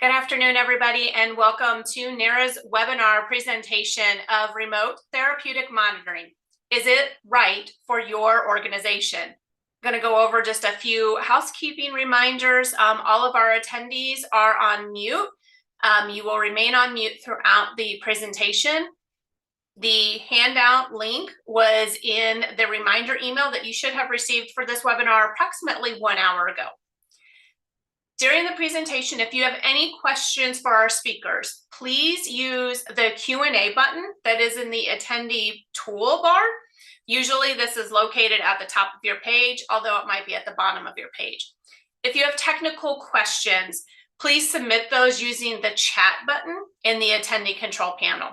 Good afternoon, everybody, and welcome to NARA's webinar presentation of remote therapeutic monitoring. Is it right for your organization? I'm going to go over just a few housekeeping reminders. All of our attendees are on mute. You will remain on mute throughout the presentation. The handout link was in the reminder email that you should have received for this webinar approximately 1 hour ago. During the presentation, if you have any questions for our speakers, please use the Q&A button that is in the attendee toolbar. Usually this is located at the top of your page, although it might be at the bottom of your page. If you have technical questions, please submit those using the chat button in the attendee control panel.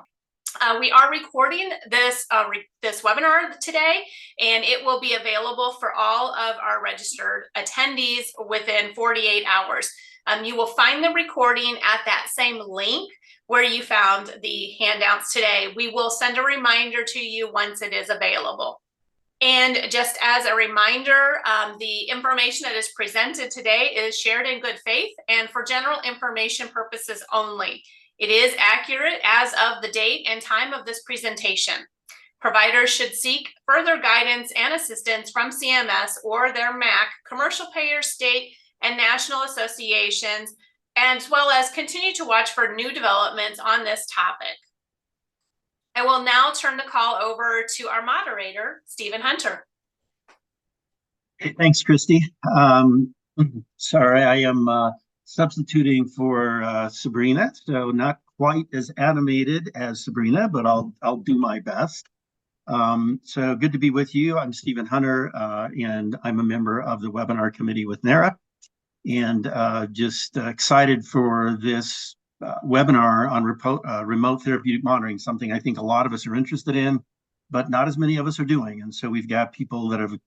We are recording this webinar today, and it will be available for all of our registered attendees within 48 hours. You will find the recording at that same link where you found the handouts today. We will send a reminder to you once it is available. And just as a reminder, the information that is presented today is shared in good faith and for general information purposes only. It is accurate as of the date and time of this presentation. Providers should seek further guidance and assistance from CMS or their MAC, commercial payers, state and national associations, as well as continue to watch for new developments on this topic. I will now turn the call over to our moderator, Stephen Hunter. Hey, thanks, Christy. Sorry, I am substituting for Sabrina, so not quite as animated as Sabrina, but I'll do my best. So good to be with you. I'm Stephen Hunter, and I'm a member of the webinar committee with NARA, and just excited for this webinar on remote therapeutic monitoring, something I think a lot of us are interested in, but not as many of us are doing. And so we've got people that have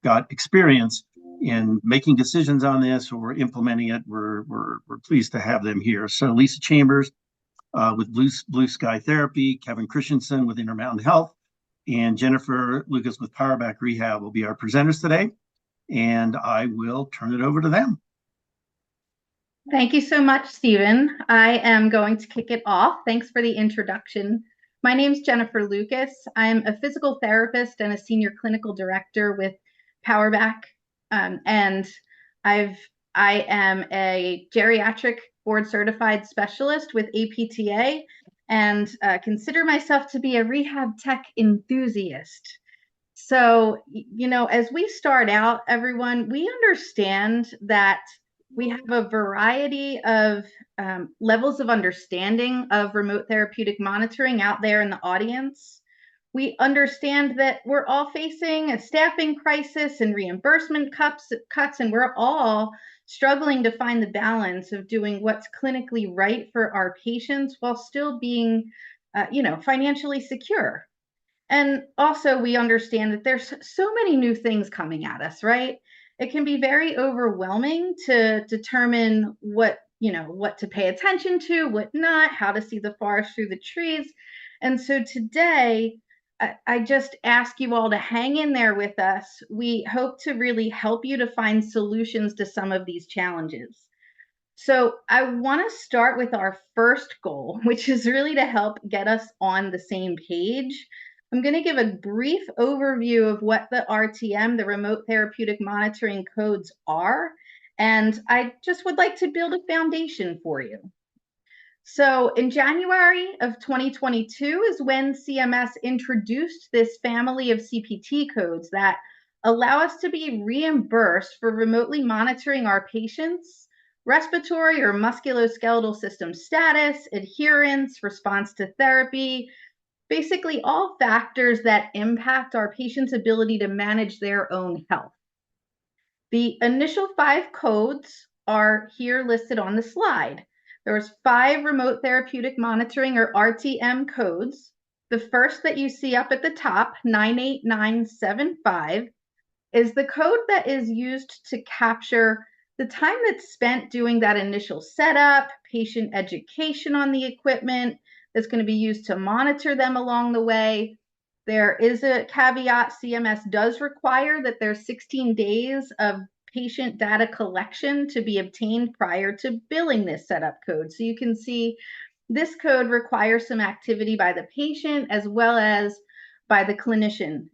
got experience in making decisions on this or implementing it. We're pleased to have them here. So Lisa Chambers with Blue Sky Therapy, Kevin Christensen with Intermountain Health, and Jennifer Lucas with Powerback Rehab will be our presenters today. And I will turn it over to them. Thank you so much, Stephen. I am going to kick it off. Thanks for the introduction. My name is Jennifer Lucas. I'm a physical therapist and a senior clinical director with Powerback. And I am a geriatric board certified specialist with APTA and consider myself to be a rehab tech enthusiast. So, you know, as we start out, everyone, we understand that we have a variety of levels of understanding of remote therapeutic monitoring out there in the audience. We understand that we're all facing a staffing crisis and reimbursement cuts, and we're all struggling to find the balance of doing what's clinically right for our patients while still being, financially secure. And also we understand that there's so many new things coming at us, right? It can be very overwhelming to determine what to pay attention to, what not, how to see the forest through the trees. And so today, I just ask you all to hang in there with us. We hope to really help you to find solutions to some of these challenges. So I want to start with our first goal, which is really to help get us on the same page. I'm going to give a brief overview of what the RTM, the Remote Therapeutic Monitoring Codes, are, and I just would like to build a foundation for you. So in January of 2022 is when CMS introduced this family of CPT codes that allow us to be reimbursed for remotely monitoring our patients' respiratory or musculoskeletal system status, adherence, response to therapy, basically all factors that impact our patients' ability to manage their own health. The initial 5 codes are here listed on the slide. There's 5 remote therapeutic monitoring or RTM codes. The first that you see up at the top, 98975, is the code that is used to capture the time that's spent doing that initial setup, patient education on the equipment that's going to be used to monitor them along the way. There is a caveat. CMS does require that there's 16 days of patient data collection to be obtained prior to billing this setup code. So you can see this code requires some activity by the patient as well as by the clinician.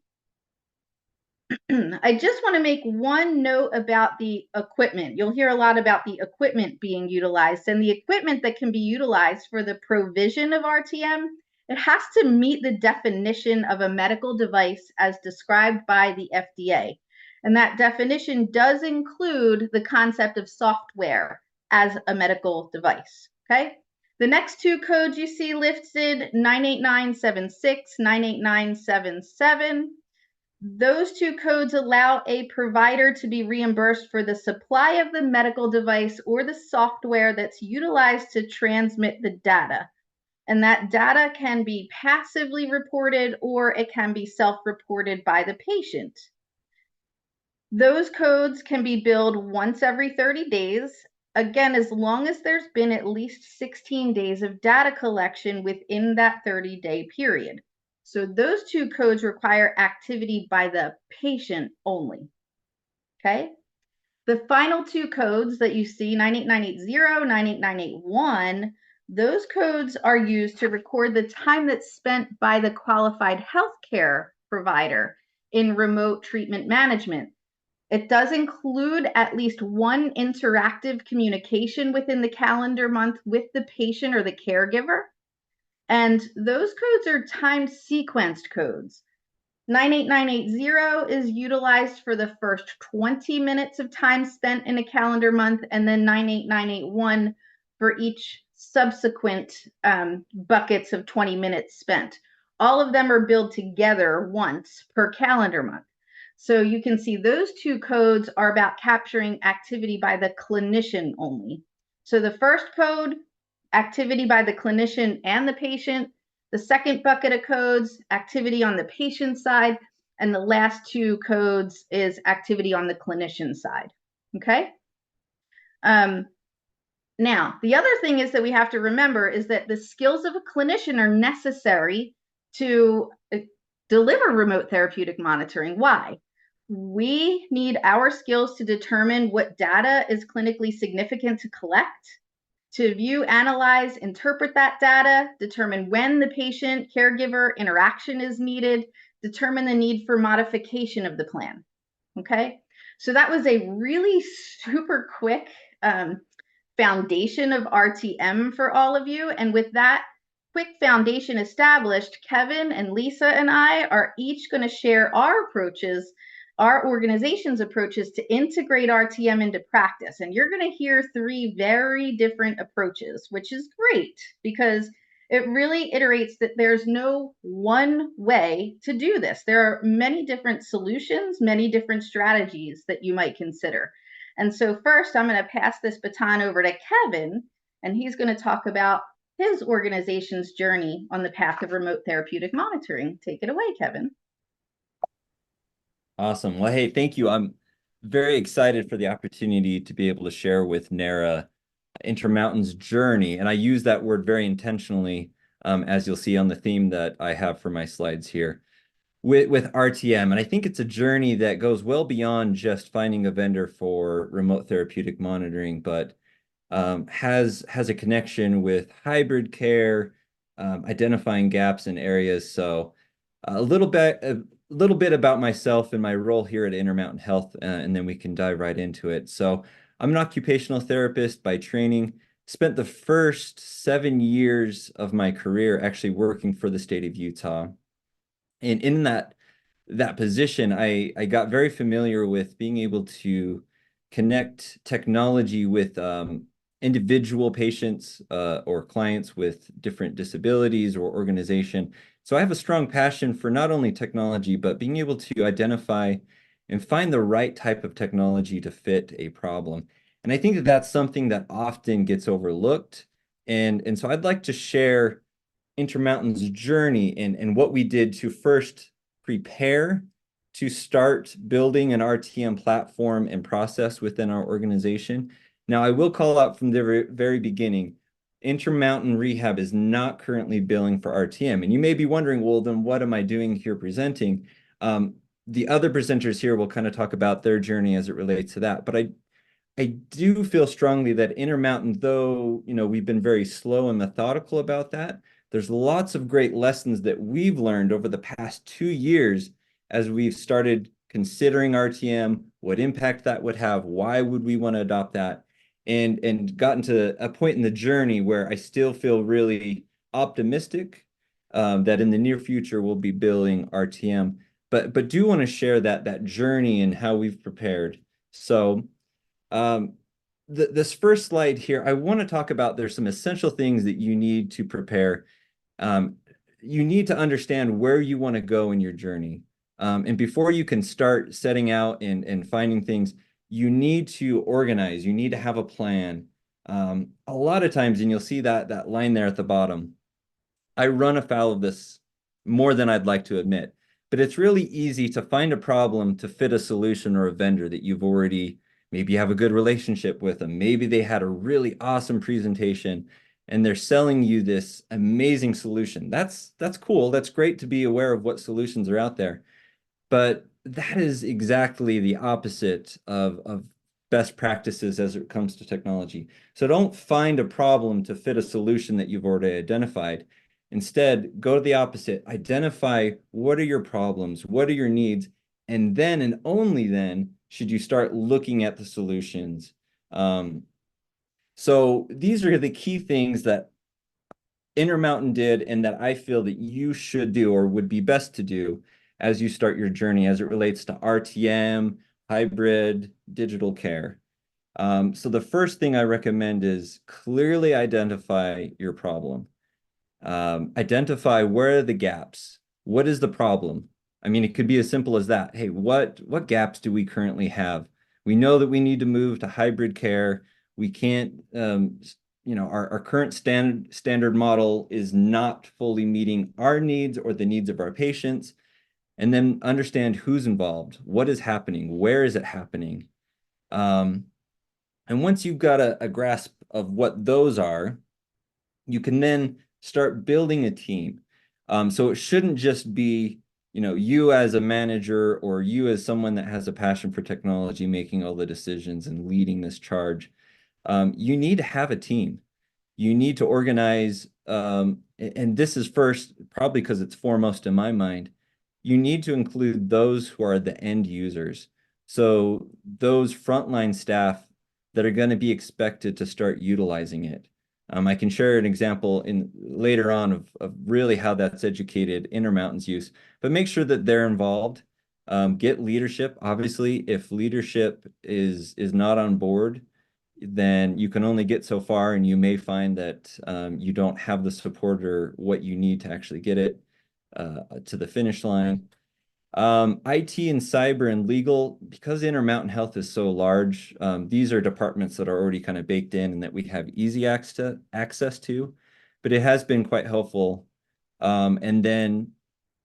I just want to make one note about the equipment. You'll hear a lot about the equipment being utilized, and the equipment that can be utilized for the provision of RTM, it has to meet the definition of a medical device as described by the FDA. And that definition does include the concept of software as a medical device, okay? The next two codes you see listed, 98976, 98977. Those two codes allow a provider to be reimbursed for the supply of the medical device or the software that's utilized to transmit the data. And that data can be passively reported or it can be self-reported by the patient. Those codes can be billed once every 30 days. Again, as long as there's been at least 16 days of data collection within that 30-day period. So those two codes require activity by the patient only, okay? The final two codes that you see, 98980, 98981, those codes are used to record the time that's spent by the qualified healthcare provider in remote treatment management. It does include at least one interactive communication within the calendar month with the patient or the caregiver. And those codes are time sequenced codes. 98980 is utilized for the first 20 minutes of time spent in a calendar month, and then 98981 for each subsequent buckets of 20 minutes spent. All of them are billed together once per calendar month. So you can see those two codes are about capturing activity by the clinician only. So the first code, activity by the clinician and the patient. The second bucket of codes, activity on the patient side. And the last two codes is activity on the clinician side, okay? Now, the other thing is that we have to remember is that the skills of a clinician are necessary to deliver remote therapeutic monitoring. Why? We need our skills to determine what data is clinically significant to collect, to view, analyze, interpret that data, determine when the patient caregiver interaction is needed, determine the need for modification of the plan. Okay, so that was a really super quick foundation of RTM for all of you. And with that quick foundation established, Kevin and Lisa and I are each going to share our approaches, our organization's approaches to integrate RTM into practice. And you're going to hear three very different approaches, which is great because it really iterates that there's no one way to do this. There are many different solutions, many different strategies that you might consider. And so first, I'm going to pass this baton over to Kevin, and he's going to talk about his organization's journey on the path of remote therapeutic monitoring. Take it away, Kevin. Awesome. Well, hey, thank you. I'm very excited for the opportunity to be able to share with NARA Intermountain's journey. And I use that word very intentionally, as you'll see on the theme that I have for my slides here with RTM. And I think it's a journey that goes well beyond just finding a vendor for remote therapeutic monitoring, but has a connection with hybrid care, identifying gaps in areas. So a little bit about myself and my role here at Intermountain Health, and then we can dive right into it. So I'm an occupational therapist by training. Spent the first 7 years of my career actually working for the state of Utah. And in that position, I got very familiar with being able to connect technology with individual patients or clients with different disabilities or organization. So I have a strong passion for not only technology, but being able to identify and find the right type of technology to fit a problem. And I think that that's something that often gets overlooked. And so I'd like to share Intermountain's journey and what we did to first prepare to start building an RTM platform and process within our organization. Now, I will call out from the very beginning, Intermountain Rehab is not currently billing for RTM. And you may be wondering, well, then what am I doing here presenting? the other presenters here will kind of talk about their journey as it relates to that. But I do feel strongly that Intermountain, though, we've been very slow and methodical about that, there's lots of great lessons that we've learned over the past 2 years as we've started considering RTM, what impact that would have, why would we want to adopt that, and gotten to a point in the journey where I still feel really optimistic that in the near future we'll be building RTM, but do want to share that journey and how we've prepared. So this first slide here, I want to talk about there's some essential things that you need to prepare. You need to understand where you want to go in your journey. And before you can start setting out and finding things, you need to organize, you need to have a plan. A lot of times, and you'll see that line there at the bottom, I run afoul of this more than I'd like to admit, but it's really easy to find a problem to fit a solution or a vendor that you've already, maybe you have a good relationship with them. Maybe they had a really awesome presentation and they're selling you this amazing solution. That's cool. That's great to be aware of what solutions are out there. But that is exactly the opposite of best practices as it comes to technology. So don't find a problem to fit a solution that you've already identified. Instead, go to the opposite. Identify what are your problems, what are your needs, and then and only then should you start looking at the solutions. So these are the key things that Intermountain did and that I feel that you should do or would be best to do as you start your journey as it relates to RTM, hybrid, digital care. So the first thing I recommend is clearly identify your problem. Identify where are the gaps. What is the problem? I mean, it could be as simple as that. Hey, what gaps do we currently have? We know that we need to move to hybrid care. We can't, our current standard model is not fully meeting our needs or the needs of our patients. And then understand who's involved, what is happening, where is it happening? And once you've got a grasp of what those are, you can then start building a team. So it shouldn't just be, you as a manager or you as someone that has a passion for technology making all the decisions and leading this charge. You need to have a team. You need to organize, and this is first, probably because it's foremost in my mind, you need to include those who are the end users. So those frontline staff that are going to be expected to start utilizing it. I can share an example later on of really how that's educated Intermountain's use, but make sure that they're involved. Get leadership. Obviously, if leadership is not on board, then you can only get so far, and you may find that you don't have the support or what you need to actually get it to the finish line. IT and cyber and legal, because Intermountain Health is so large, these are departments that are already kind of baked in and that we have easy access to, but it has been quite helpful. And then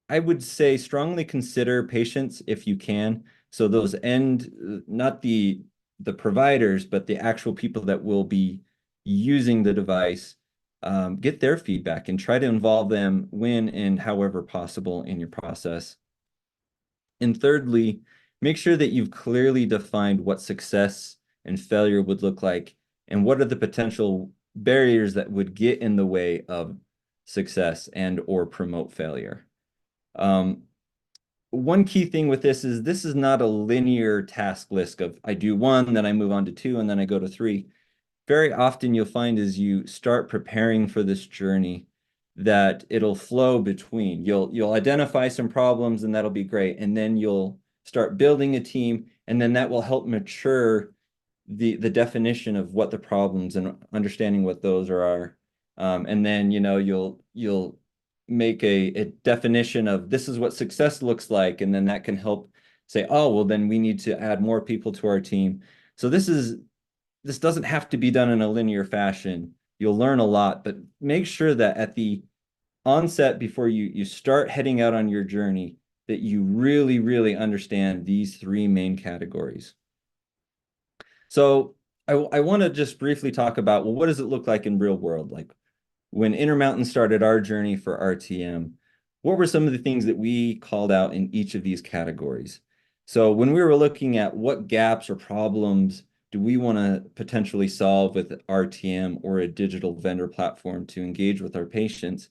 I would say strongly consider patients if you can. So those not the providers, but the actual people that will be using the device, get their feedback and try to involve them when and however possible in your process. And thirdly, make sure that you've clearly defined what success and failure would look like and what are the potential barriers that would get in the way of success and or promote failure. One key thing with this is not a linear task list of I do one, then I move on to two, and then I go to three. Very often you'll find as you start preparing for this journey that it'll flow between. You'll identify some problems and that'll be great. And then you'll start building a team, and then that will help mature the definition of what the problems and understanding what those are. And then you'll make a definition of this is what success looks like, and then that can help say, oh, well, then we need to add more people to our team. So this doesn't have to be done in a linear fashion. You'll learn a lot, but make sure that at the onset, before you start heading out on your journey, that you really, really understand these three main categories. So I want to just briefly talk about, well, what does it look like in real world? Like when Intermountain started our journey for RTM, what were some of the things that we called out in each of these categories? So when we were looking at what gaps or problems do we want to potentially solve with RTM or a digital vendor platform to engage with our patients,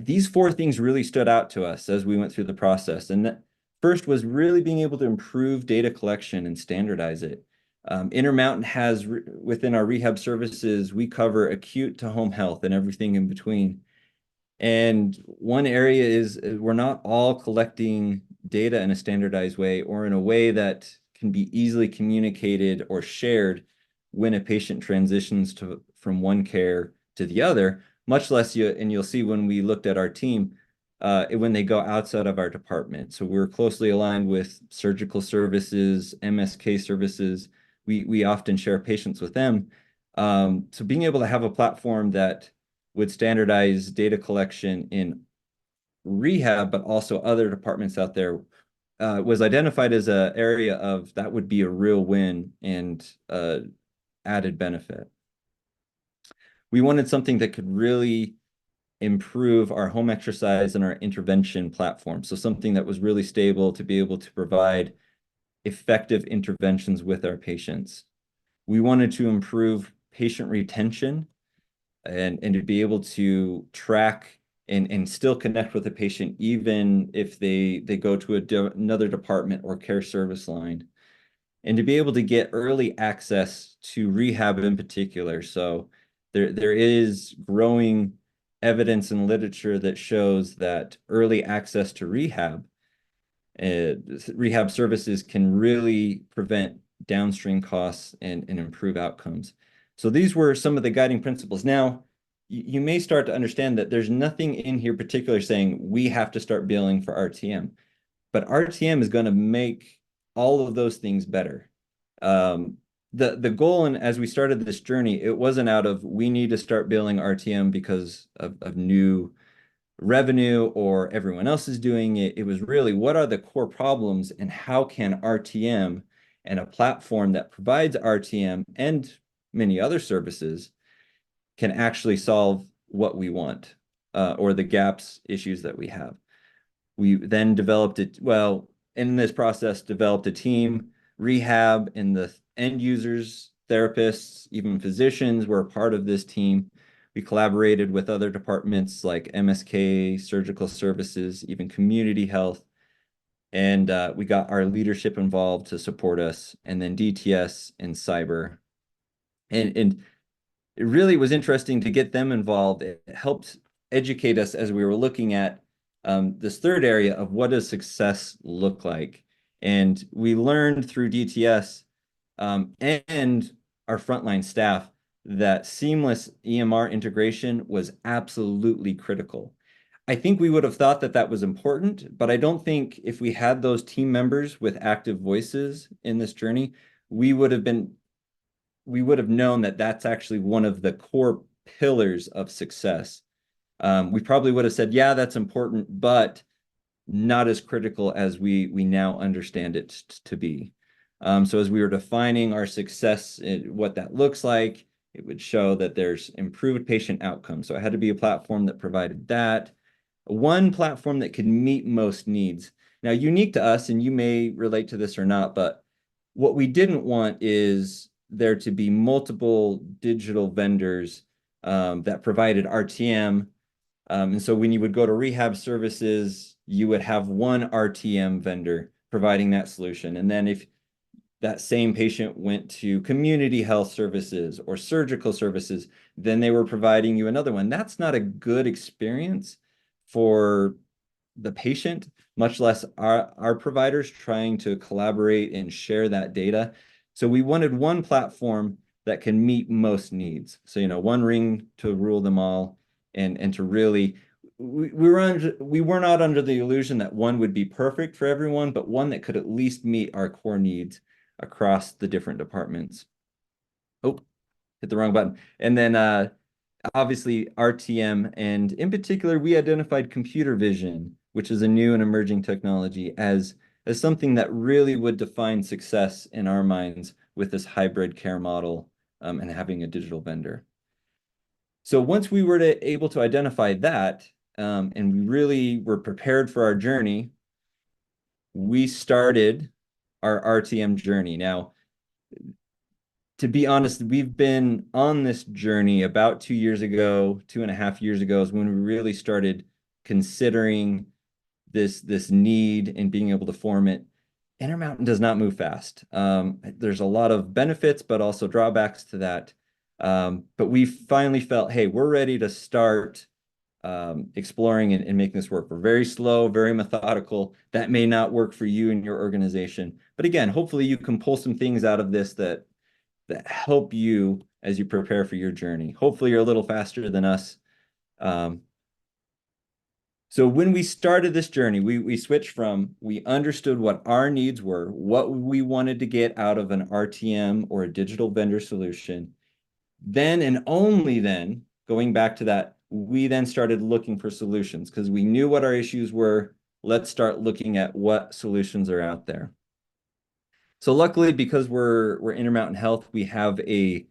these four things really stood out to us as we went through the process. And that first was really being able to improve data collection and standardize it. Intermountain has, within our rehab services, we cover acute to home health and everything in between. And one area is we're not all collecting data in a standardized way or in a way that can be easily communicated or shared when a patient transitions from one care to the other, much less you'll see when we looked at our team, when they go outside of our department. So we're closely aligned with surgical services, MSK services. We often share patients with them. So being able to have a platform that would standardize data collection in rehab, but also other departments out there, was identified as an area of that would be a real win and added benefit. We wanted something that could really improve our home exercise and our intervention platform. So something that was really stable to be able to provide effective interventions with our patients. We wanted to improve patient retention and to be able to track and still connect with the patient even if they go to another department or care service line, and to be able to get early access to rehab in particular. So there is growing evidence and literature that shows that early access to rehab services can really prevent downstream costs and improve outcomes. So these were some of the guiding principles. Now, you may start to understand that there's nothing in here particular saying we have to start billing for RTM, but RTM is going to make all of those things better. The goal, and as we started this journey, it wasn't out of we need to start billing RTM because of new revenue or everyone else is doing it. It was really what are the core problems and how can RTM and a platform that provides RTM and many other services can actually solve what we want or the gaps, issues that we have. We then developed it, well, in this process, developed a team, rehab, and the end users, therapists, even physicians were a part of this team. We collaborated with other departments like MSK, surgical services, even community health. And we got our leadership involved to support us, and then DTS and cyber. And it really was interesting to get them involved. It helped educate us as we were looking at this third area of what does success look like. And we learned through DTS and our frontline staff that seamless EMR integration was absolutely critical. I think we would have thought that that was important, but I don't think if we had those team members with active voices in this journey, we would have known that that's actually one of the core pillars of success. We probably would have said, yeah, that's important, but not as critical as we now understand it to be. So as we were defining our success, what that looks like, it would show that there's improved patient outcomes. So it had to be a platform that provided that. One platform that could meet most needs. Now, unique to us, and you may relate to this or not, but what we didn't want is there to be multiple digital vendors that provided RTM. And so when you would go to rehab services, you would have one RTM vendor providing that solution. And then if that same patient went to community health services or surgical services, then they were providing you another one. That's not a good experience for the patient, much less our providers trying to collaborate and share that data. So we wanted one platform that can meet most needs. So, one ring to rule them all, and to really, we were not under the illusion that one would be perfect for everyone, but one that could at least meet our core needs across the different departments. Oh, hit the wrong button. And then obviously RTM, and in particular, we identified computer vision, which is a new and emerging technology, as something that really would define success in our minds with this hybrid care model and having a digital vendor. So once we were able to identify that, and we really were prepared for our journey, we started our RTM journey. Now, to be honest, we've been on this journey about 2 years ago, 2.5 years ago is when we really started considering this need and being able to form it. Intermountain does not move fast. There's a lot of benefits, but also drawbacks to that. But we finally felt, hey, we're ready to start exploring and making this work. We're very slow, very methodical. That may not work for you and your organization. But again, hopefully you can pull some things out of this that help you as you prepare for your journey. Hopefully you're a little faster than us. So when we started this journey, we switched from, we understood what our needs were, what we wanted to get out of an RTM or a digital vendor solution. Then and only then, going back to that, we then started looking for solutions because we knew what our issues were. Let's start looking at what solutions are out there. So luckily, because we're Intermountain Health, we have a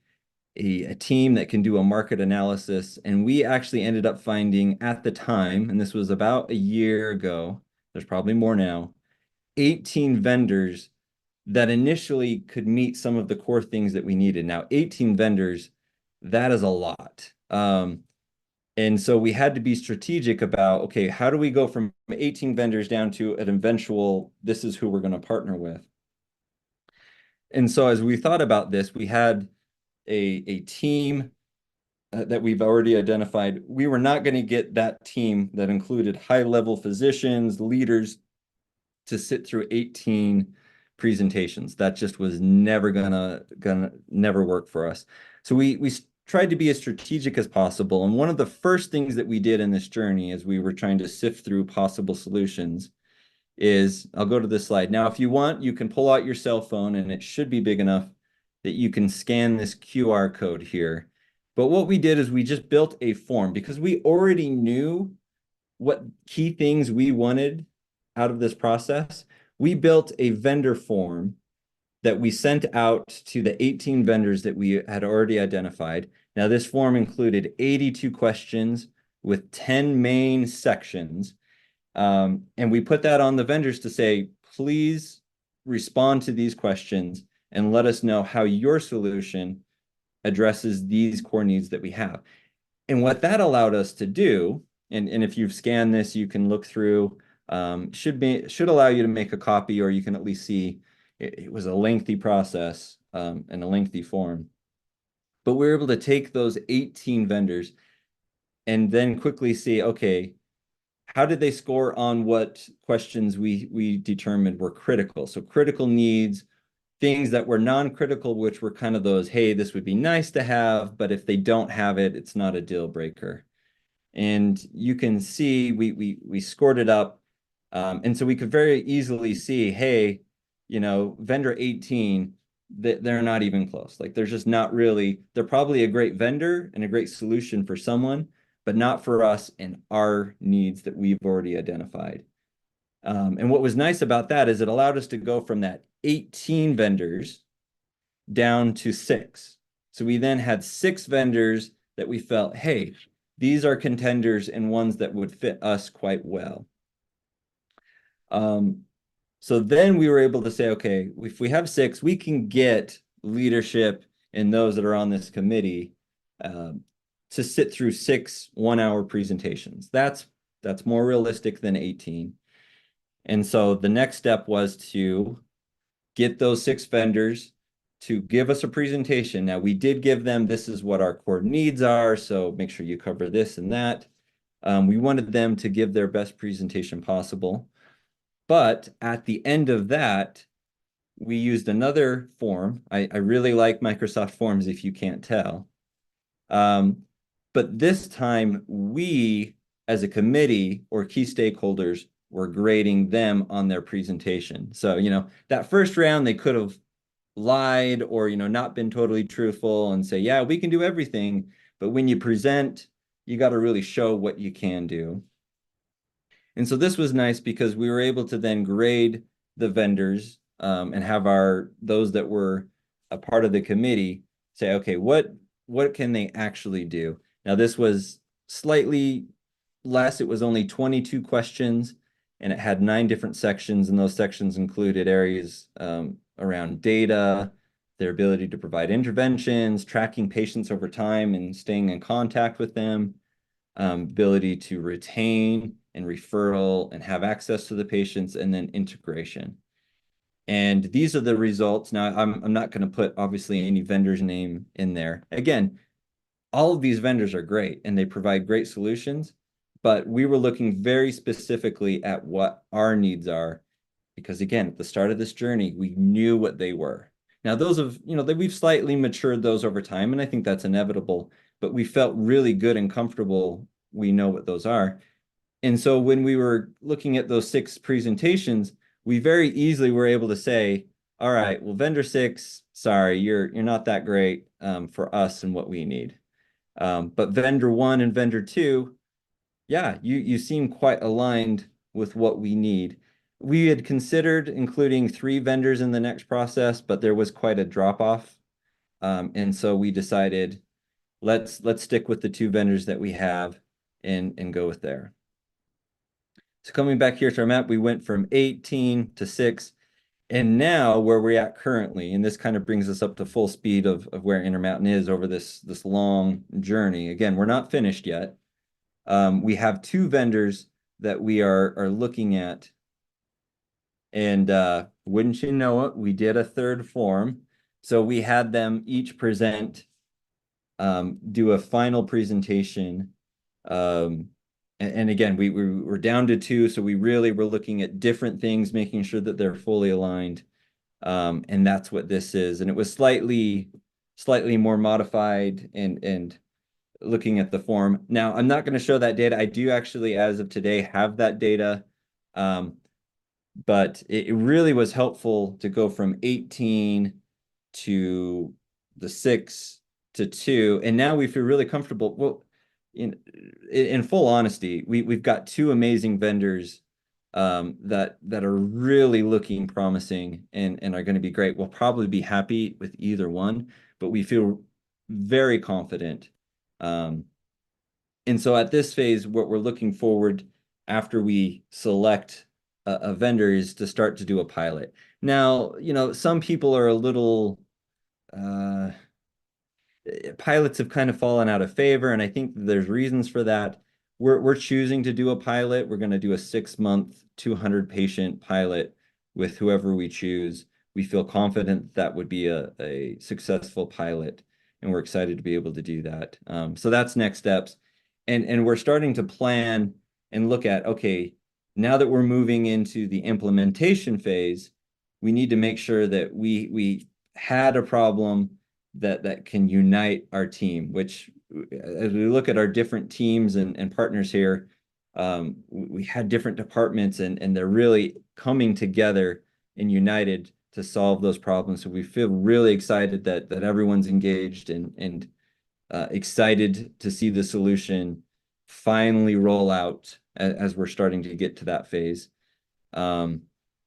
team that can do a market analysis. And we actually ended up finding at the time, and this was about a year ago, there's probably more now, 18 vendors that initially could meet some of the core things that we needed. Now, 18 vendors, that is a lot. And so we had to be strategic about, okay, how do we go from 18 vendors down to an eventual, this is who we're going to partner with. And so as we thought about this, we had a team that we've already identified. We were not going to get that team that included high-level physicians, leaders, to sit through 18 presentations. That just was never gonna never work for us. So we tried to be as strategic as possible. And one of the first things that we did in this journey as we were trying to sift through possible solutions is, I'll go to this slide. Now, if you want, you can pull out your cell phone and it should be big enough that you can scan this QR code here. But what we did is we just built a form because we already knew what key things we wanted out of this process. We built a vendor form that we sent out to the 18 vendors that we had already identified. Now, this form included 82 questions with 10 main sections. And we put that on the vendors to say, please respond to these questions and let us know how your solution addresses these core needs that we have. And what that allowed us to do, and if you've scanned this, you can look through, should allow you to make a copy, or you can at least see it was a lengthy process and a lengthy form. But we were able to take those 18 vendors and then quickly see, okay, how did they score on what questions we determined were critical? So critical needs, things that were non-critical, which were kind of those, hey, this would be nice to have, but if they don't have it, it's not a deal breaker. And you can see we scored it up. And so we could very easily see, hey, vendor 18, they're not even close. Like there's just not really, they're probably a great vendor and a great solution for someone, but not for us and our needs that we've already identified. And what was nice about that is it allowed us to go from that 18 vendors down to 6. So we then had 6 vendors that we felt, hey, these are contenders and ones that would fit us quite well. So then we were able to say, okay, if we have 6, we can get leadership and those that are on this committee to sit through 6 one-hour presentations. That's more realistic than 18. And so the next step was to get those 6 vendors to give us a presentation. Now, we did give them, this is what our core needs are, so make sure you cover this and that. We wanted them to give their best presentation possible. But at the end of that, we used another form. I really like Microsoft Forms, if you can't tell. But this time, we, as a committee or key stakeholders, were grading them on their presentation. So, that first round, they could have lied or, not been totally truthful and say, yeah, we can do everything. But when you present, you got to really show what you can do. And so this was nice because we were able to then grade the vendors and have those that were a part of the committee say, okay, what can they actually do? Now, this was slightly less. It was only 22 questions, and it had 9 different sections, and those sections included areas around data, their ability to provide interventions, tracking patients over time and staying in contact with them, ability to retain and referral and have access to the patients, and then integration. And these are the results. Now, I'm not going to put obviously any vendor's name in there. Again, all of these vendors are great and they provide great solutions, but we were looking very specifically at what our needs are, because again, at the start of this journey, we knew what they were. Now, those have, we've slightly matured those over time, and I think that's inevitable, but we felt really good and comfortable. We know what those are. And so when we were looking at those 6 presentations, we very easily were able to say, all right, well, vendor 6, sorry, you're not that great for us and what we need. But vendor 1 and vendor 2, yeah, you seem quite aligned with what we need. We had considered including 3 vendors in the next process, but there was quite a drop-off. And so we decided, let's stick with the 2 vendors that we have and go with there. So coming back here to our map, we went from 18 to 6, and now where we're at currently, and this kind of brings us up to full speed of where Intermountain is over this long journey. Again, we're not finished yet. We have 2 vendors that we are looking at, and wouldn't you know it, we did a 3rd forum. So we had them each present, do a final presentation. And again, we're down to 2, so we really were looking at different things, making sure that they're fully aligned. And that's what this is. And it was slightly more modified and looking at the form. Now, I'm not going to show that data. I do actually, as of today, have that data. But it really was helpful to go from 18 to the 6 to 2. And now we feel really comfortable. Well, in full honesty, we've got 2 amazing vendors that are really looking promising and are going to be great. We'll probably be happy with either one, but we feel very confident. And so at this phase, what we're looking forward after we select a vendor is to start to do a pilot. Now, some people are a little pilots have kind of fallen out of favor, and I think there's reasons for that. We're choosing to do a pilot. We're going to do a 6-month, 200-patient pilot with whoever we choose. We feel confident that would be a successful pilot, and we're excited to be able to do that. So that's next steps. And we're starting to plan and look at, okay, now that we're moving into the implementation phase, we need to make sure that we had a problem that can unite our team, which as we look at our different teams and partners here, we had different departments and they're really coming together and united to solve those problems. So we feel really excited that everyone's engaged and excited to see the solution finally roll out as we're starting to get to that phase.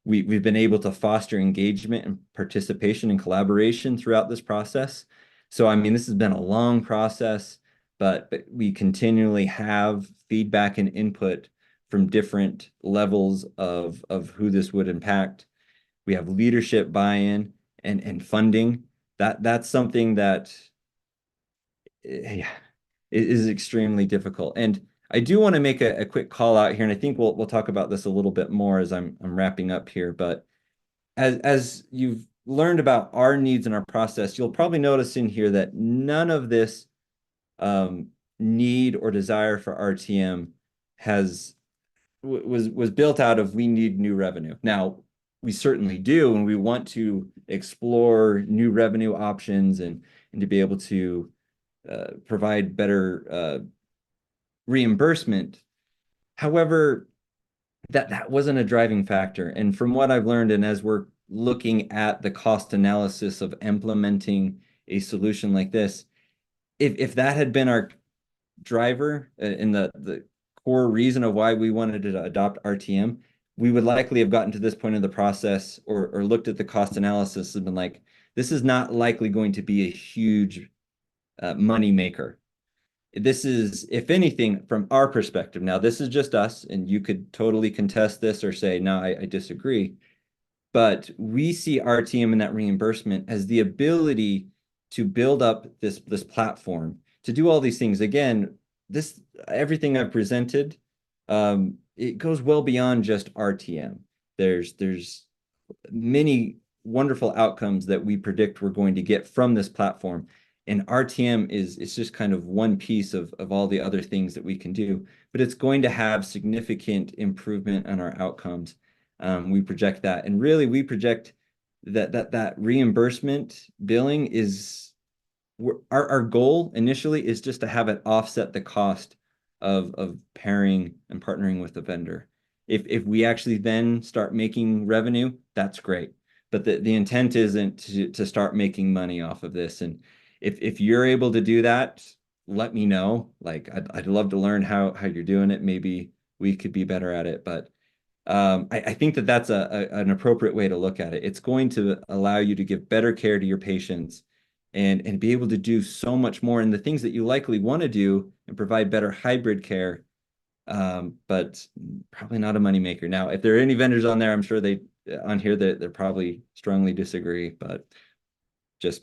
We've been able to foster engagement and participation and collaboration throughout this process. So, I mean, this has been a long process, but we continually have feedback and input from different levels of who this would impact. We have leadership buy-in and funding. That's something that is extremely difficult. And I do want to make a quick call out here, and I think we'll talk about this a little bit more as I'm wrapping up here. But as you've learned about our needs and our process, you'll probably notice in here that none of this need or desire for RTM was built out of we need new revenue. Now, we certainly do, and we want to explore new revenue options and to be able to provide better reimbursement. However, that wasn't a driving factor. And from what I've learned, and as we're looking at the cost analysis of implementing a solution like this, if that had been our driver and the core reason of why we wanted to adopt RTM, we would likely have gotten to this point in the process or looked at the cost analysis and been like, this is not likely going to be a huge money maker. This is, if anything, from our perspective, now this is just us, and you could totally contest this or say, no, I disagree. But we see RTM and that reimbursement as the ability to build up this platform, to do all these things. Again, everything I've presented, it goes well beyond just RTM. There's many wonderful outcomes that we predict we're going to get from this platform. And RTM it's just kind of one piece of all the other things that we can do, but it's going to have significant improvement on our outcomes. We project that, and really we project that reimbursement billing is our goal initially is just to have it offset the cost of pairing and partnering with a vendor. If we actually then start making revenue, that's great. But the intent isn't to start making money off of this. And if you're able to do that, let me know. Like I'd love to learn how you're doing it. Maybe we could be better at it. But I think that's an appropriate way to look at it. It's going to allow you to give better care to your patients and be able to do so much more in the things that you likely want to do and provide better hybrid care, but probably not a moneymaker. Now, if there are any vendors on there, I'm sure they're probably strongly disagree, but just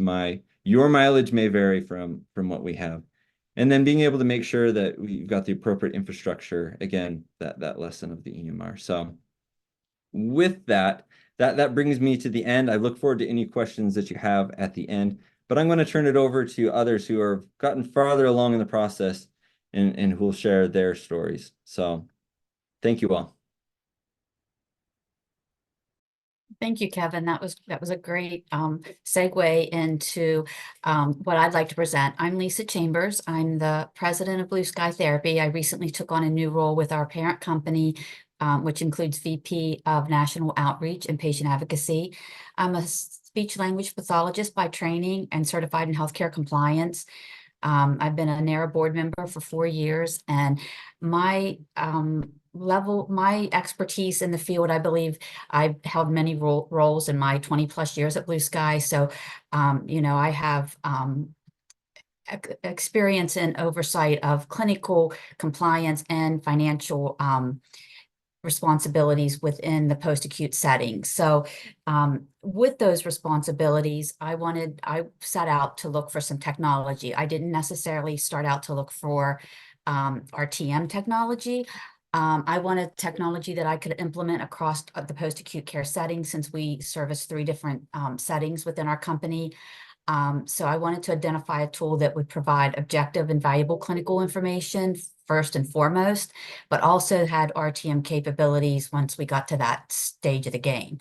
your mileage may vary from what we have. And then being able to make sure that we've got the appropriate infrastructure, again, that lesson of the EMR. So with that brings me to the end. I look forward to any questions that you have at the end, but I'm going to turn it over to others who have gotten farther along in the process and who will share their stories. So thank you all. Thank you, Kevin. That was a great segue into what I'd like to present. I'm Lisa Chambers. I'm the president of Blue Sky Therapy. I recently took on a new role with our parent company, which includes VP of National Outreach and Patient Advocacy. I'm a speech language pathologist by training and certified in healthcare compliance. I've been a NARA board member for 4 years, and my expertise in the field, I believe I've held many roles in my 20+ years at Blue Sky. So, I have experience in oversight of clinical compliance and financial responsibilities within the post-acute setting. So with those responsibilities, I set out to look for some technology. I didn't necessarily start out to look for RTM technology. I wanted technology that I could implement across the post-acute care setting, since we service 3 different settings within our company. So I wanted to identify a tool that would provide objective and valuable clinical information first and foremost, but also had RTM capabilities once we got to that stage of the game.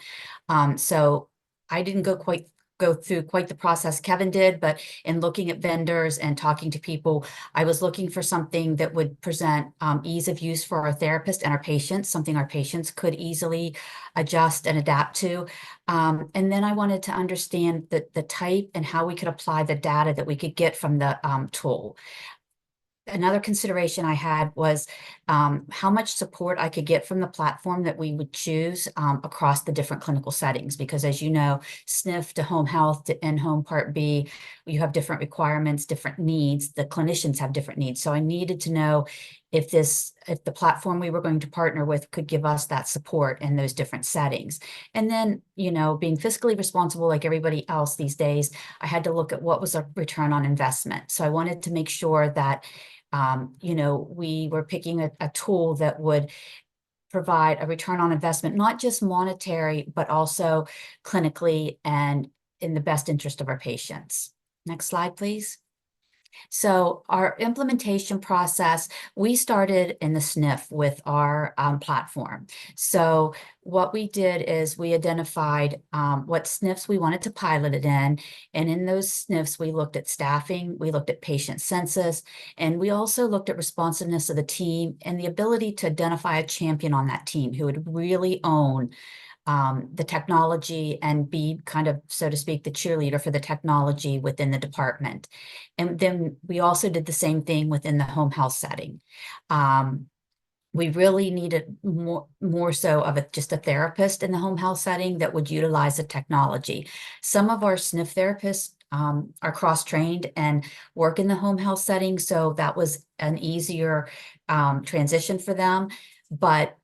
So I didn't go through quite the process Kevin did, but in looking at vendors and talking to people, I was looking for something that would present ease of use for our therapists and our patients, something our patients could easily adjust and adapt to. And then I wanted to understand the type and how we could apply the data that we could get from the tool. Another consideration I had was how much support I could get from the platform that we would choose across the different clinical settings. Because as you know, SNF to home health to in-home Part B, you have different requirements, different needs. The clinicians have different needs. So I needed to know if the platform we were going to partner with could give us that support in those different settings. And then, being fiscally responsible like everybody else these days, I had to look at what was a return on investment. So I wanted to make sure that we were picking a tool that would provide a return on investment, not just monetary, but also clinically and in the best interest of our patients. Next slide, please. So our implementation process, we started in the SNF with our platform. So what we did is we identified what SNFs we wanted to pilot it in. And in those SNFs, we looked at staffing, we looked at patient census, and we also looked at responsiveness of the team and the ability to identify a champion on that team who would really own the technology and be kind of, so to speak, the cheerleader for the technology within the department. And then we also did the same thing within the home health setting. We really needed more so of just a therapist in the home health setting that would utilize the technology. Some of our SNF therapists are cross-trained and work in the home health setting, so that was an easier transition for them. But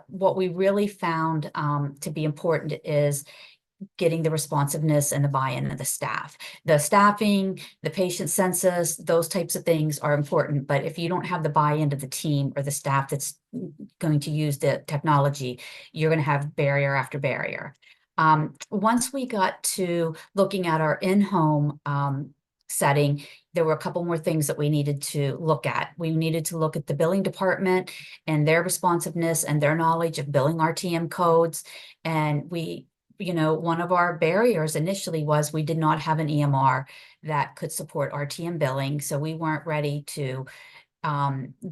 what we really found to be important is getting the responsiveness and the buy-in of the staff. The staffing, the patient census, those types of things are important, but if you don't have the buy-in of the team or the staff that's going to use the technology, you're going to have barrier after barrier. Once we got to looking at our in-home setting, there were a couple more things that we needed to look at. We needed to look at the billing department and their responsiveness and their knowledge of billing RTM codes. And one of our barriers initially was we did not have an EMR that could support RTM billing. So we weren't ready to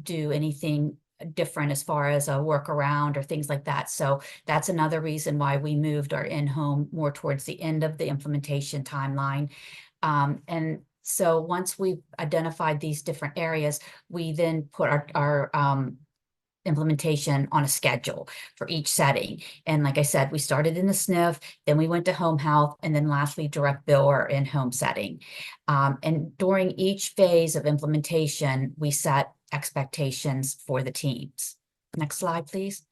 do anything different as far as a workaround or things like that. So that's another reason why we moved our in-home more towards the end of the implementation timeline. And so once we identified these different areas, we then put our implementation on a schedule for each setting. And like I said, we started in the SNF, then we went to home health, and then lastly, direct bill or in-home setting. And during each phase of implementation, we set expectations for the teams. Next slide, please.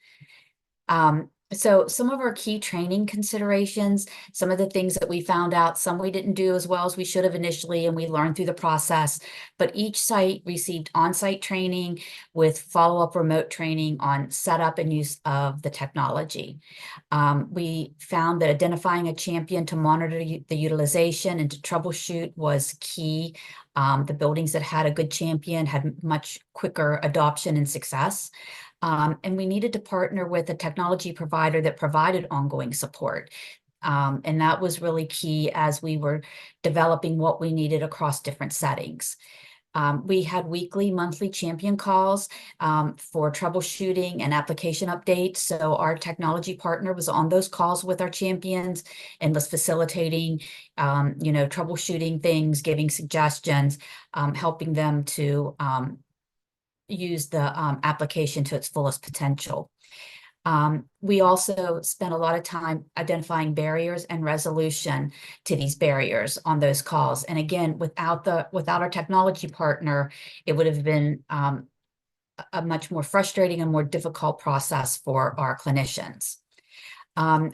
So some of our key training considerations, some of the things that we found out, some we didn't do as well as we should have initially, and we learned through the process, but each site received on-site training with follow-up remote training on setup and use of the technology. We found that identifying a champion to monitor the utilization and to troubleshoot was key. The buildings that had a good champion had much quicker adoption and success. And we needed to partner with a technology provider that provided ongoing support. And that was really key as we were developing what we needed across different settings. We had weekly, monthly champion calls for troubleshooting and application updates. So our technology partner was on those calls with our champions and was facilitating, troubleshooting things, giving suggestions, helping them to use the application to its fullest potential. We also spent a lot of time identifying barriers and resolution to these barriers on those calls. And again, without our technology partner, it would have been a much more frustrating and more difficult process for our clinicians.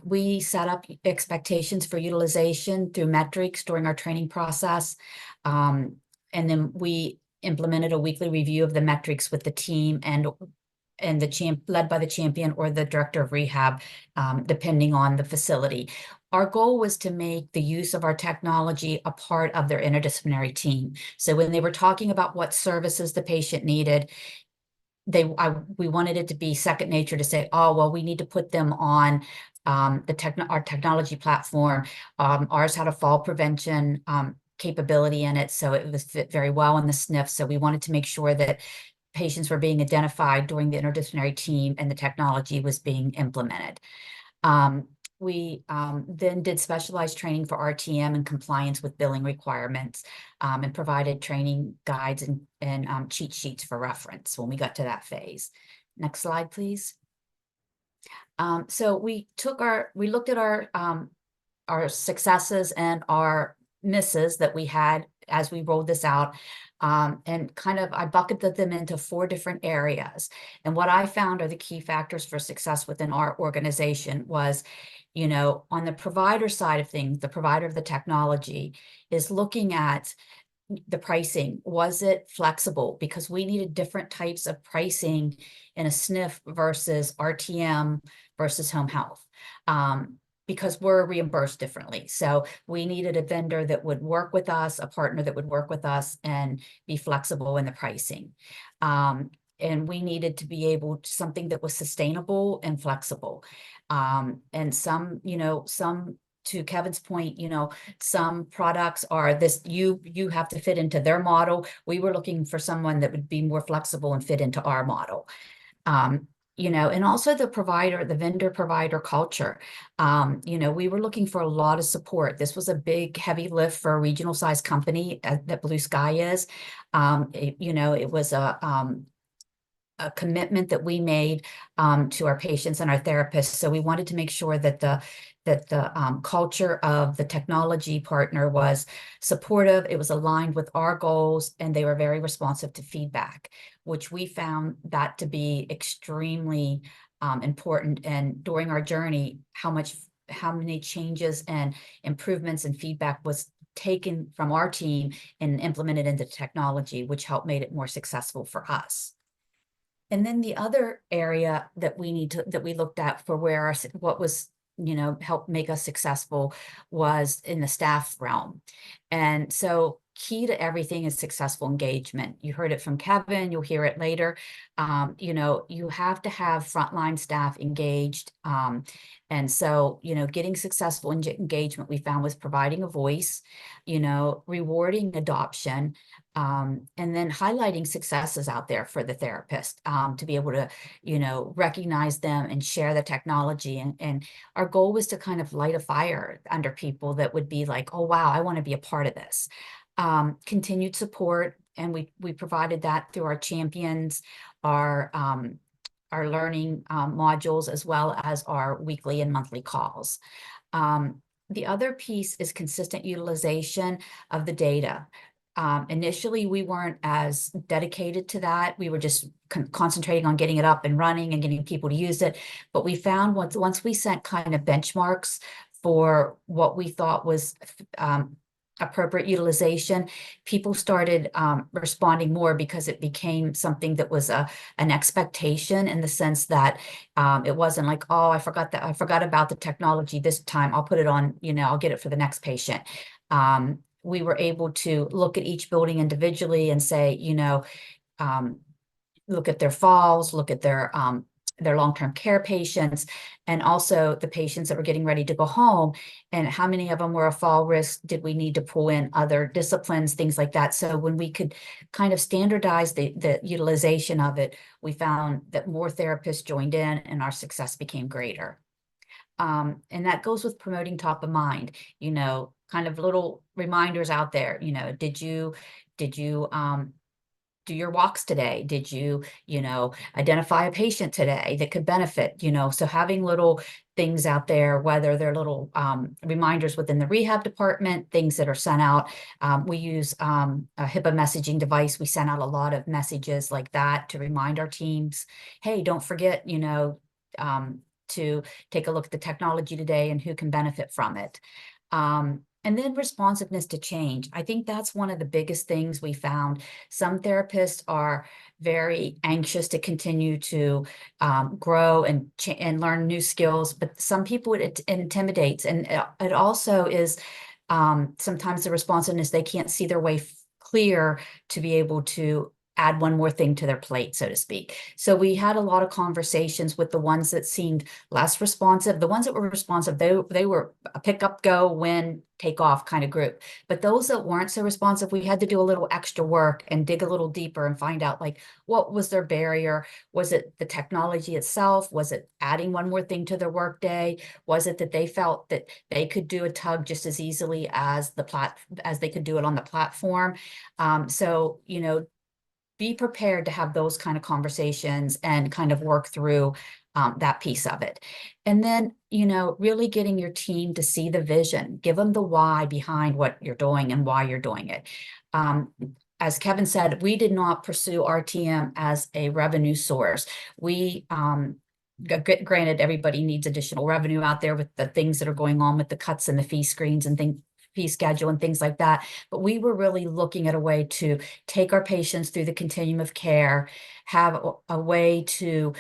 We set up expectations for utilization through metrics during our training process. And then we implemented a weekly review of the metrics with the team and led by the champion or the director of rehab, depending on the facility. Our goal was to make the use of our technology a part of their interdisciplinary team. So when they were talking about what services the patient needed, we wanted it to be second nature to say, oh, well, we need to put them on our technology platform. Ours had a fall prevention capability in it, so it was fit very well in the SNF. So we wanted to make sure that patients were being identified during the interdisciplinary team and the technology was being implemented. We then did specialized training for RTM and compliance with billing requirements, and provided training guides and cheat sheets for reference when we got to that phase. Next slide, please. So we looked at our successes and our misses that we had as we rolled this out, and I bucketed them into 4 different areas. And what I found are the key factors for success within our organization was, on the provider side of things, the provider of the technology is looking at the pricing. Was it flexible? Because we needed different types of pricing in a SNF versus RTM versus home health. Because we're reimbursed differently. So we needed a vendor that would work with us, a partner that would work with us and be flexible in the pricing. And we needed to be able to something that was sustainable and flexible. And some, to Kevin's point, some products are this, you have to fit into their model. We were looking for someone that would be more flexible and fit into our model. And also the vendor provider culture. We were looking for a lot of support. This was a big, heavy lift for a regional sized company that Blue Sky is. It was a commitment that we made to our patients and our therapists. So we wanted to make sure that the the culture of the technology partner was supportive, it was aligned with our goals, and they were very responsive to feedback, which we found that to be extremely important. And during our journey, how many changes and improvements and feedback was taken from our team and implemented into technology, which helped made it more successful for us. And then the other area that we looked at for what was, helped make us successful was in the staff realm. And so key to everything is successful engagement. You heard it from Kevin, you'll hear it later. You have to have frontline staff engaged. And so, getting successful engagement, we found, was providing a voice, rewarding adoption, and then highlighting successes out there for the therapist, to be able to, recognize them and share the technology. And our goal was to kind of light a fire under people that would be like, oh, wow, I want to be a part of this. Continued support, and we provided that through our champions, our learning modules, as well as our weekly and monthly calls. The other piece is consistent utilization of the data. Initially, we weren't as dedicated to that. We were just concentrating on getting it up and running and getting people to use it. But we found once we set kind of benchmarks for what we thought was appropriate utilization, people started responding more, because it became something that was an expectation, in the sense that it wasn't like, oh, I forgot about the technology this time, I'll put it on, I'll get it for the next patient. We were able to look at each building individually and say, look at their falls, look at their long-term care patients, and also the patients that were getting ready to go home, and how many of them were a fall risk. Did we need to pull in other disciplines, things like that? So when we could kind of standardize the utilization of it, we found that more therapists joined in, and our success became greater. And that goes with promoting top of mind, kind of little reminders out there. Did you do your walks today? Did you, identify a patient today that could benefit? So having little things out there, whether they're little reminders within the rehab department, things that are sent out. We use a HIPAA messaging device. We send out a lot of messages like that to remind our teams, hey, don't forget, to take a look at the technology today and who can benefit from it. And then responsiveness to change. I think that's one of the biggest things we found. Some therapists are very anxious to continue to grow and learn new skills, but some people it intimidates. And it also is sometimes the responsiveness, they can't see their way clear to be able to add one more thing to their plate, so to speak. So we had a lot of conversations with the ones that seemed less responsive. The ones that were responsive, they were a pick up, go, win, take off kind of group. But those that weren't so responsive, we had to do a little extra work and dig a little deeper and find out, like, what was their barrier? Was it the technology itself? Was it adding one more thing to their workday? Was it that they felt that they could do a tug just as easily as they could do it on the platform? So, be prepared to have those kind of conversations and kind of work through that piece of it. And then, really getting your team to see the vision, give them the why behind what you're doing and why you're doing it. As Kevin said, we did not pursue RTM as a revenue source. We, granted, everybody needs additional revenue out there with the things that are going on with the cuts and the fee screens and fee schedule and things like that. But we were really looking at a way to take our patients through the continuum of care, have a way to,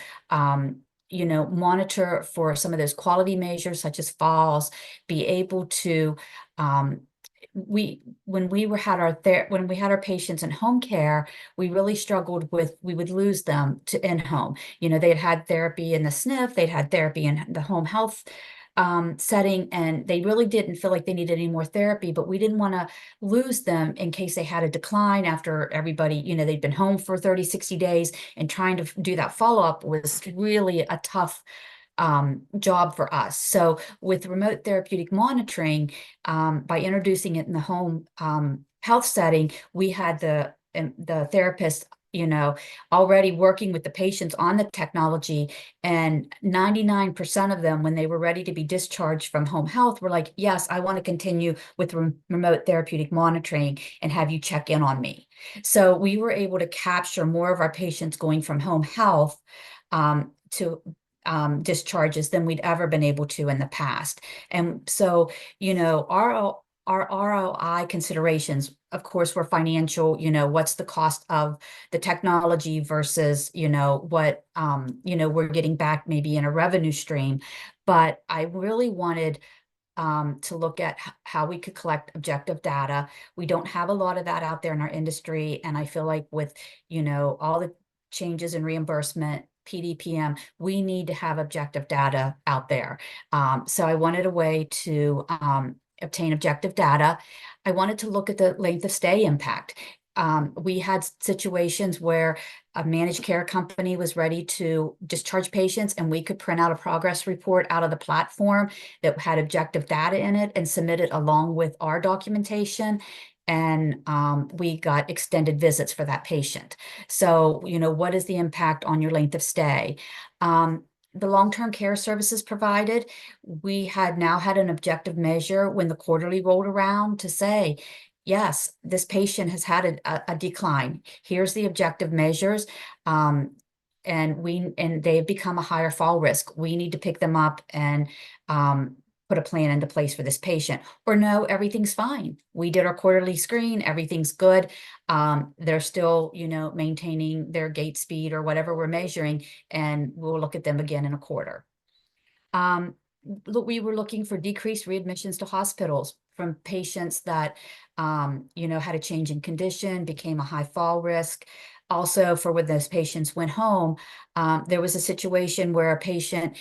monitor for some of those quality measures, such as falls, be able to, when we had our patients in home care, we really struggled we would lose them to in-home. They had therapy in the SNF, they'd had therapy in the home health setting, and they really didn't feel like they needed any more therapy, but we didn't want to lose them in case they had a decline after everybody, they'd been home for 30, 60 days, and trying to do that follow-up was really a tough job for us. So with remote therapeutic monitoring, by introducing it in the home health setting, we had the therapist already working with the patients on the technology, and 99% of them, when they were ready to be discharged from home health, were like, yes, I want to continue with remote therapeutic monitoring and have you check in on me. So we were able to capture more of our patients going from home health to discharges than we'd ever been able to in the past. And so, our ROI considerations, of course, were financial. What's the cost of the technology versus, what, we're getting back maybe in a revenue stream. But I really wanted to look at how we could collect objective data. We don't have a lot of that out there in our industry. And I feel like with, all the changes in reimbursement, PDPM, we need to have objective data out there. So I wanted a way to obtain objective data. I wanted to look at the length of stay impact. We had situations where a managed care company was ready to discharge patients, and we could print out a progress report out of the platform that had objective data in it and submit it along with our documentation. And we got extended visits for that patient. So, what is the impact on your length of stay? The long-term care services provided, we had now had an objective measure when the quarterly rolled around to say, yes, this patient has had a decline. Here's the objective measures. And they've become a higher fall risk. We need to pick them up and put a plan into place for this patient. Or no, everything's fine. We did our quarterly screen, everything's good. They're still, maintaining their gait speed or whatever we're measuring, and we'll look at them again in a quarter. We were looking for decreased readmissions to hospitals from patients that, had a change in condition, became a high fall risk. Also, for when those patients went home, there was a situation where a patient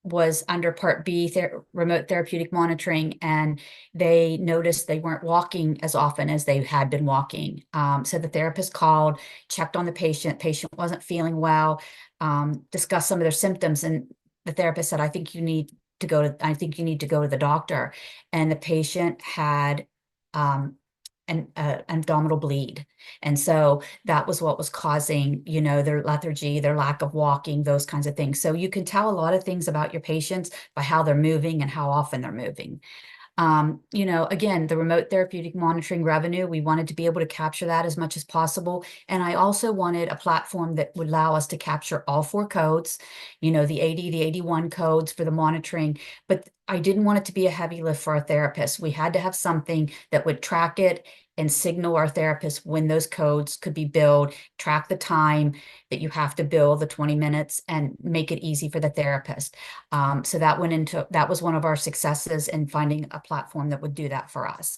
was under Part B remote therapeutic monitoring, and they noticed they weren't walking as often as they had been walking. So the therapist called, checked on the patient wasn't feeling well, discussed some of their symptoms, and the therapist said, I think you need to go to the doctor. And the patient had an abdominal bleed. And so that was what was causing, their lethargy, their lack of walking, those kinds of things. So you can tell a lot of things about your patients by how they're moving and how often they're moving. Again, the remote therapeutic monitoring revenue, we wanted to be able to capture that as much as possible. And I also wanted a platform that would allow us to capture all 4 codes, the 80, the 81 codes for the monitoring. But I didn't want it to be a heavy lift for our therapists. We had to have something that would track it and signal our therapists when those codes could be billed, track the time that you have to bill, the 20 minutes, and make it easy for the therapist. So that was one of our successes in finding a platform that would do that for us.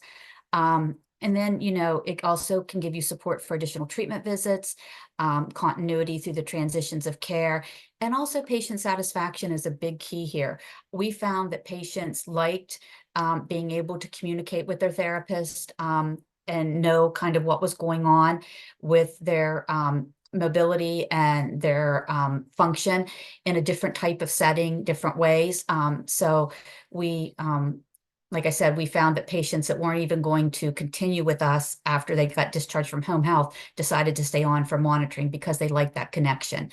And then, it also can give you support for additional treatment visits, continuity through the transitions of care, and also patient satisfaction is a big key here. We found that patients liked being able to communicate with their therapist and know kind of what was going on with their mobility and their function in a different type of setting, different ways. So we, like I said, we found that patients that weren't even going to continue with us after they got discharged from home health decided to stay on for monitoring because they liked that connection.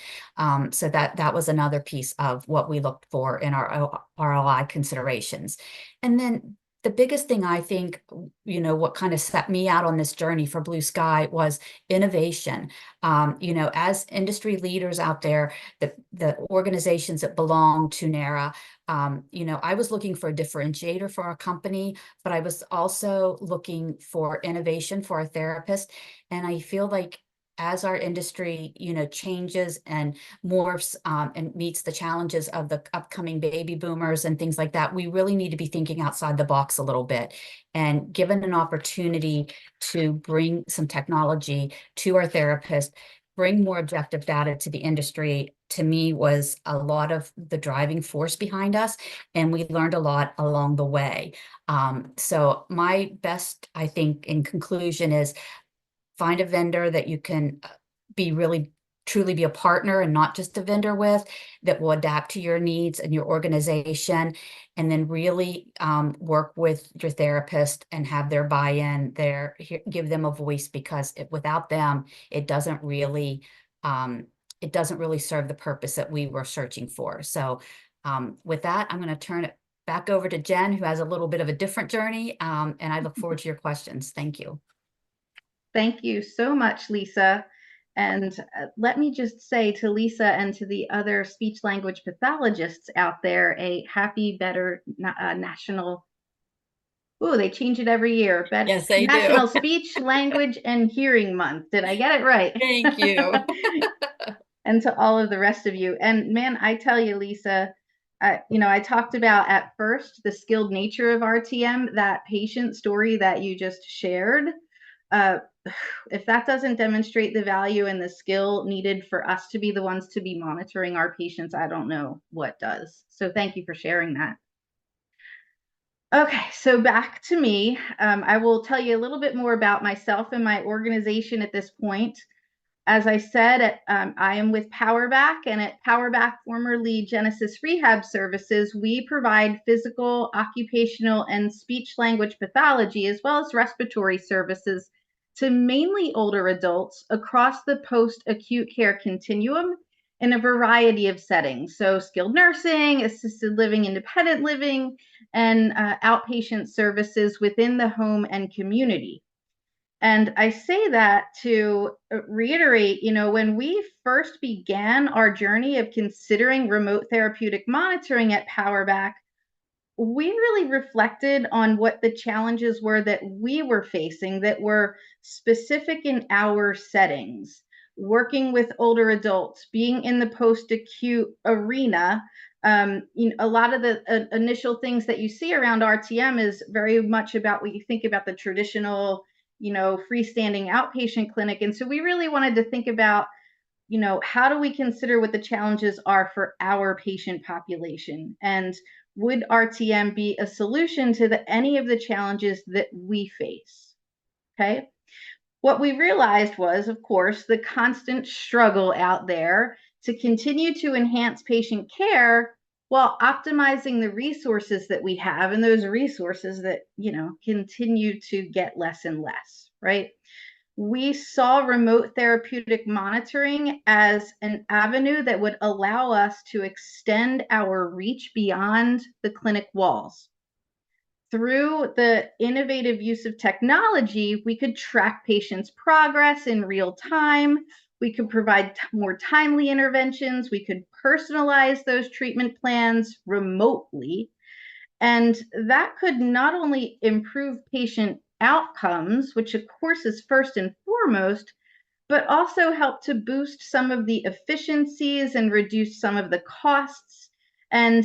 So that was another piece of what we looked for in our ROI considerations. And then the biggest thing I think, what kind of set me out on this journey for Blue Sky was innovation. As industry leaders out there, the organizations that belong to NARA, I was looking for a differentiator for our company, but I was also looking for innovation for our therapists. And I feel like as our industry, changes and morphs and meets the challenges of the upcoming baby boomers and things like that, we really need to be thinking outside the box a little bit. And given an opportunity to bring some technology to our therapists, bring more objective data to the industry, to me was a lot of the driving force behind us. And we learned a lot along the way. So my best, I think, in conclusion is find a vendor that you can be really truly be a partner and not just a vendor with, that will adapt to your needs and your organization, and then really work with your therapist and have their buy-in, give them a voice, because without them, it doesn't really serve the purpose that we were searching for. So with that, I'm going to turn it back over to Jen, who has a little bit of a different journey, and I look forward to your questions. Thank you. Thank you so much, Lisa. And let me just say to Lisa and to the other speech language pathologists out there, a happy, better national. Oh, they change it every year. Yes, they do. National Speech, Language, and Hearing Month. Did I get it right? Thank you. And to all of the rest of you. And man, I tell you, Lisa, I talked about at first the skilled nature of RTM, that patient story that you just shared. If that doesn't demonstrate the value and the skill needed for us to be the ones to be monitoring our patients, I don't know what does. So thank you for sharing that. Okay, so back to me. I will tell you a little bit more about myself and my organization at this point. As I said, I am with PowerBack, and at PowerBack, formerly Genesis Rehab Services, we provide physical, occupational, and speech language pathology, as well as respiratory services to mainly older adults across the post-acute care continuum in a variety of settings. So skilled nursing, assisted living, independent living, and outpatient services within the home and community. And I say that to reiterate, when we first began our journey of considering remote therapeutic monitoring at PowerBack, we really reflected on what the challenges were that we were facing that were specific in our settings. Working with older adults, being in the post-acute arena, a lot of the initial things that you see around RTM is very much about what you think about the traditional, freestanding outpatient clinic. And so we really wanted to think about, how do we consider what the challenges are for our patient population? And would RTM be a solution to any of the challenges that we face? Okay. What we realized was, of course, the constant struggle out there to continue to enhance patient care while optimizing the resources that we have, and those resources that, continue to get less and less, right? We saw remote therapeutic monitoring as an avenue that would allow us to extend our reach beyond the clinic walls. Through the innovative use of technology, we could track patients' progress in real time. We could provide more timely interventions. We could personalize those treatment plans remotely. And that could not only improve patient outcomes, which of course is first and foremost, but also help to boost some of the efficiencies and reduce some of the costs. And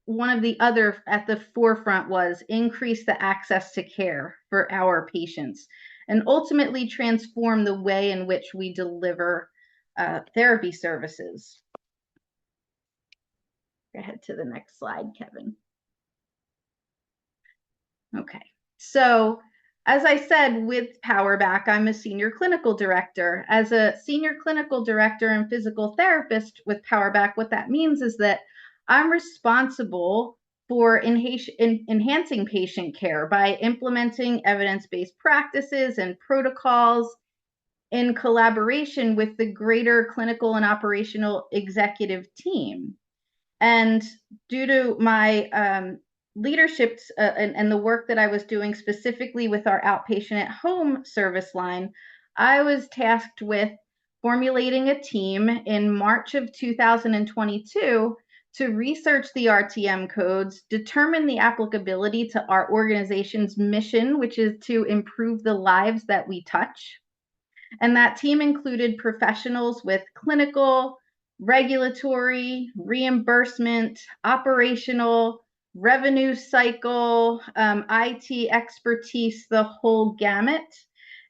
one of the other at the forefront was increase the access to care for our patients and ultimately transform the way in which we deliver therapy services. Go ahead to the next slide, Kevin. Okay, so as I said, with PowerBack, I'm a senior clinical director. As a senior clinical director and physical therapist with PowerBack, what that means is that I'm responsible for enhancing patient care by implementing evidence-based practices and protocols in collaboration with the greater clinical and operational executive team. And due to my leadership and the work that I was doing specifically with our outpatient at home service line, I was tasked with formulating a team in March of 2022 to research the RTM codes, determine the applicability to our organization's mission, which is to improve the lives that we touch. And that team included professionals with clinical, regulatory, reimbursement, operational, revenue cycle, IT expertise, the whole gamut.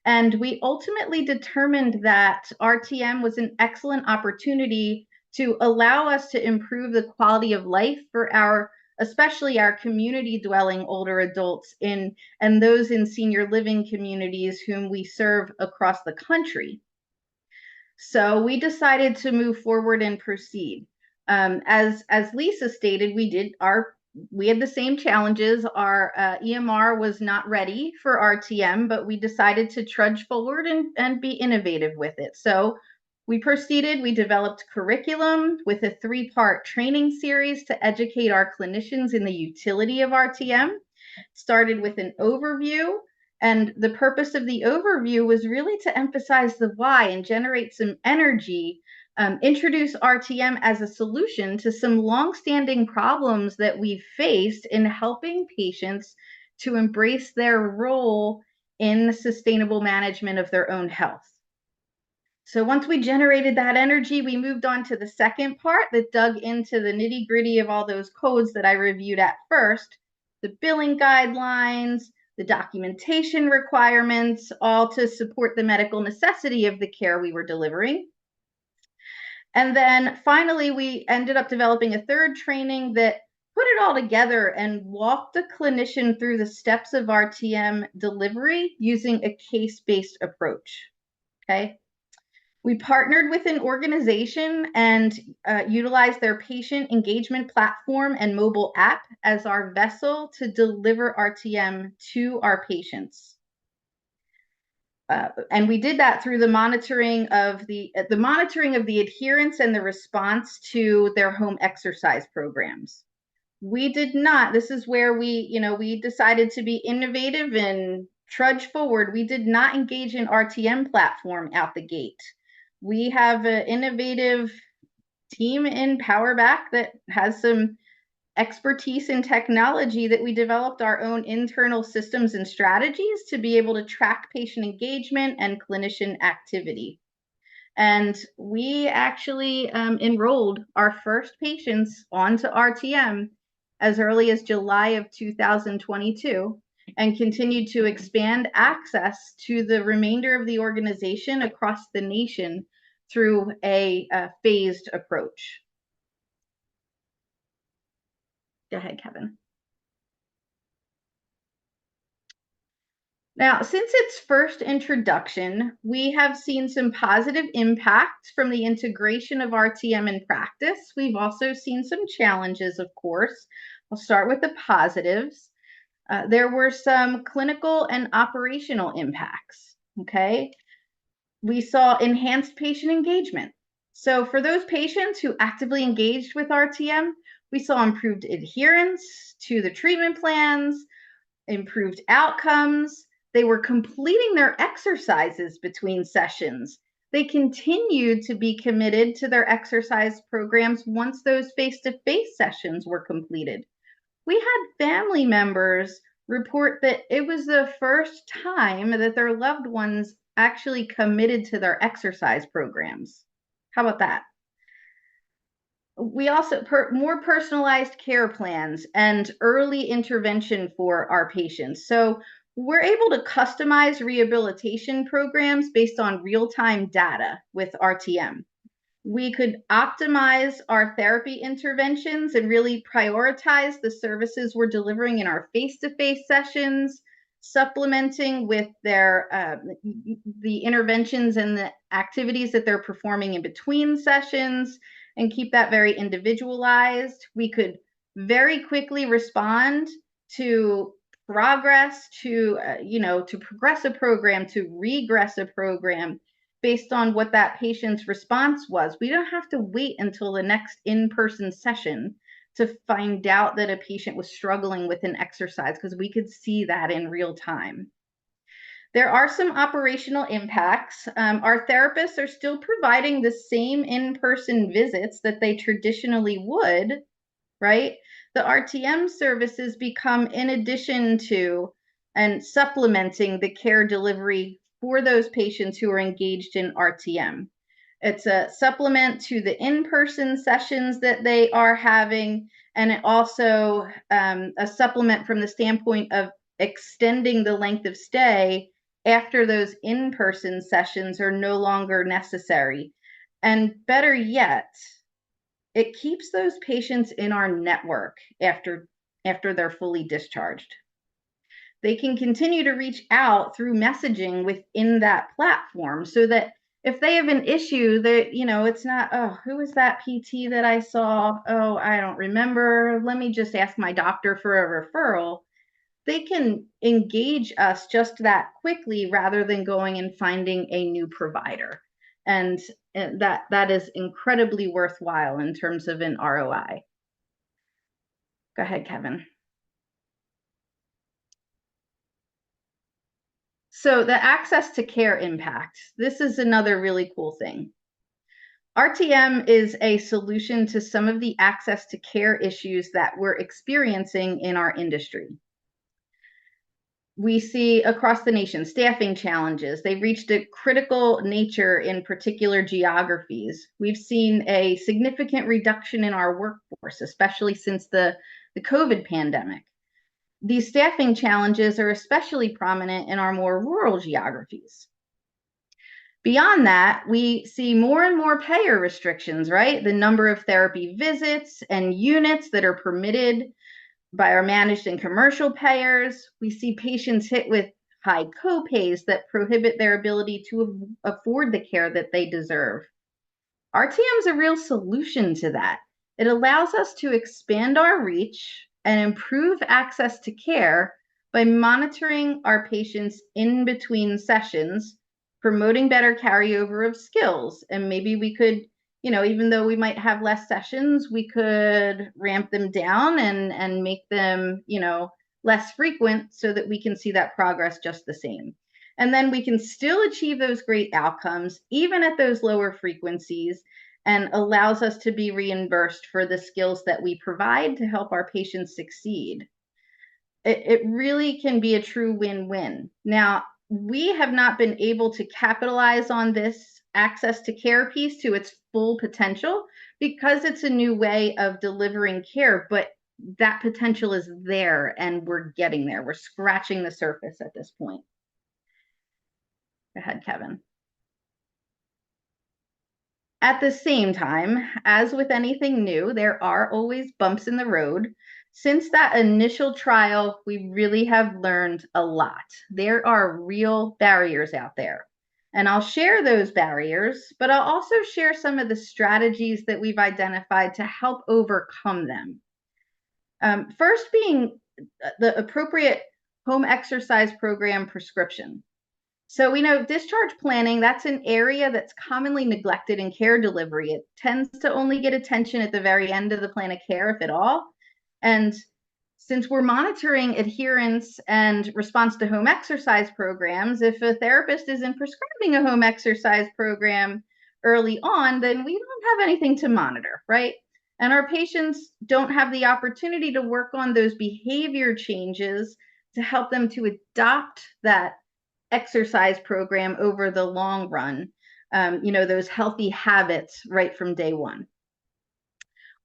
And we ultimately determined that RTM was an excellent opportunity to allow us to improve the quality of life for especially our community dwelling older adults and those in senior living communities whom we serve across the country. So we decided to move forward and proceed. As Lisa stated, we had the same challenges. Our EMR was not ready for RTM, but we decided to trudge forward and be innovative with it. So we proceeded, we developed curriculum with a 3-part training series to educate our clinicians in the utility of RTM. Started with an overview, and the purpose of the overview was really to emphasize the why and generate some energy, introduce RTM as a solution to some longstanding problems that we've faced in helping patients to embrace their role in the sustainable management of their own health. So once we generated that energy, we moved on to the second part that dug into the nitty-gritty of all those codes that I reviewed at first, the billing guidelines, the documentation requirements, all to support the medical necessity of the care we were delivering. And then finally, we ended up developing a third training that put it all together and walked the clinician through the steps of RTM delivery using a case-based approach. Okay. We partnered with an organization and utilized their patient engagement platform and mobile app as our vessel to deliver RTM to our patients. And we did that through the monitoring of the adherence and the response to their home exercise programs. We did not. This is where we decided to be innovative and trudge forward. We did not engage in RTM platform out the gate. We have an innovative team in Powerback that has some expertise in technology that we developed our own internal systems and strategies to be able to track patient engagement and clinician activity. And we actually enrolled our first patients onto RTM as early as July of 2022 and continued to expand access to the remainder of the organization across the nation through a phased approach. Go ahead, Kevin. Now, since its first introduction, we have seen some positive impacts from the integration of RTM in practice. We've also seen some challenges, of course. I'll start with the positives. There were some clinical and operational impacts, okay? We saw enhanced patient engagement. So for those patients who actively engaged with RTM, we saw improved adherence to the treatment plans, improved outcomes. They were completing their exercises between sessions. They continued to be committed to their exercise programs once those face-to-face sessions were completed. We had family members report that it was the first time that their loved ones actually committed to their exercise programs. How about that? We also more personalized care plans and early intervention for our patients. So we're able to customize rehabilitation programs based on real-time data with RTM. We could optimize our therapy interventions and really prioritize the services we're delivering in our face-to-face sessions, supplementing with their the interventions and the activities that they're performing in between sessions, and keep that very individualized. We could very quickly respond to progress, to progress a program, to regress a program based on what that patient's response was. We don't have to wait until the next in-person session to find out that a patient was struggling with an exercise, because we could see that in real time. There are some operational impacts. Our therapists are still providing the same in-person visits that they traditionally would, right? The RTM services become in addition to and supplementing the care delivery for those patients who are engaged in RTM. It's a supplement to the in-person sessions that they are having, and it also a supplement from the standpoint of extending the length of stay after those in-person sessions are no longer necessary. And better yet, it keeps those patients in our network after they're fully discharged. They can continue to reach out through messaging within that platform so that if they have an issue that, it's not, oh, who was that PT that I saw? Oh, I don't remember. Let me just ask my doctor for a referral. They can engage us just that quickly rather than going and finding a new provider. And that is incredibly worthwhile in terms of an ROI. Go ahead, Kevin. So the access to care impact, this is another really cool thing. RTM is a solution to some of the access to care issues that we're experiencing in our industry. We see across the nation staffing challenges. They've reached a critical nature in particular geographies. We've seen a significant reduction in our workforce, especially since the COVID pandemic. These staffing challenges are especially prominent in our more rural geographies. Beyond that, we see more and more payer restrictions, right? The number of therapy visits and units that are permitted by our managed and commercial payers. We see patients hit with high copays that prohibit their ability to afford the care that they deserve. RTM is a real solution to that. It allows us to expand our reach and improve access to care by monitoring our patients in between sessions, promoting better carryover of skills. And maybe we could, even though we might have less sessions, we could ramp them down and make them, less frequent so that we can see that progress just the same. And then we can still achieve those great outcomes, even at those lower frequencies, and allows us to be reimbursed for the skills that we provide to help our patients succeed. It really can be a true win-win. Now, we have not been able to capitalize on this access to care piece to its full potential because it's a new way of delivering care, but that potential is there and we're getting there. We're scratching the surface at this point. Go ahead, Kevin. At the same time, as with anything new, there are always bumps in the road. Since that initial trial, we really have learned a lot. There are real barriers out there. And I'll share those barriers, but I'll also share some of the strategies that we've identified to help overcome them. First being the appropriate home exercise program prescription. So we know discharge planning, that's an area that's commonly neglected in care delivery. It tends to only get attention at the very end of the plan of care, if at all. And since we're monitoring adherence and response to home exercise programs, if a therapist isn't prescribing a home exercise program early on, then we don't have anything to monitor, right? And our patients don't have the opportunity to work on those behavior changes to help them to adopt that exercise program over the long run, those healthy habits right from day one.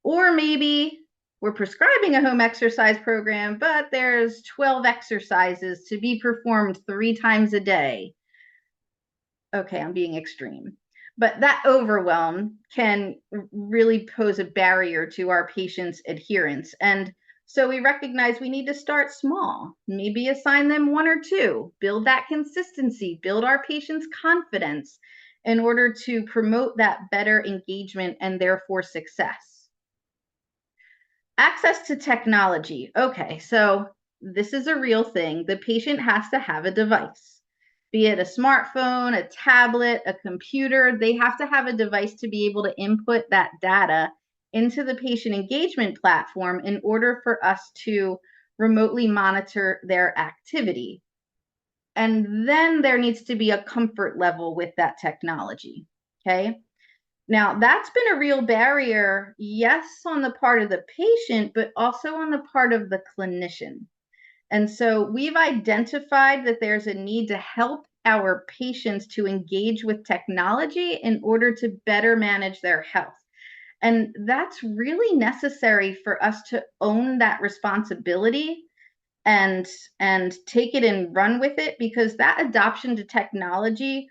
Or maybe we're prescribing a home exercise program, but there's 12 exercises to be performed 3 times a day. Okay, I'm being extreme. But that overwhelm can really pose a barrier to our patients' adherence. And so we recognize we need to start small, maybe assign them 1 or 2, build that consistency, build our patients' confidence in order to promote that better engagement and therefore success. Access to technology. Okay, so this is a real thing. The patient has to have a device, be it a smartphone, a tablet, a computer. They have to have a device to be able to input that data into the patient engagement platform in order for us to remotely monitor their activity. And then there needs to be a comfort level with that technology, okay? Now, that's been a real barrier, yes, on the part of the patient, but also on the part of the clinician. And so we've identified that there's a need to help our patients to engage with technology in order to better manage their health. And that's really necessary for us to own that responsibility and take it and run with it, because that adoption to technology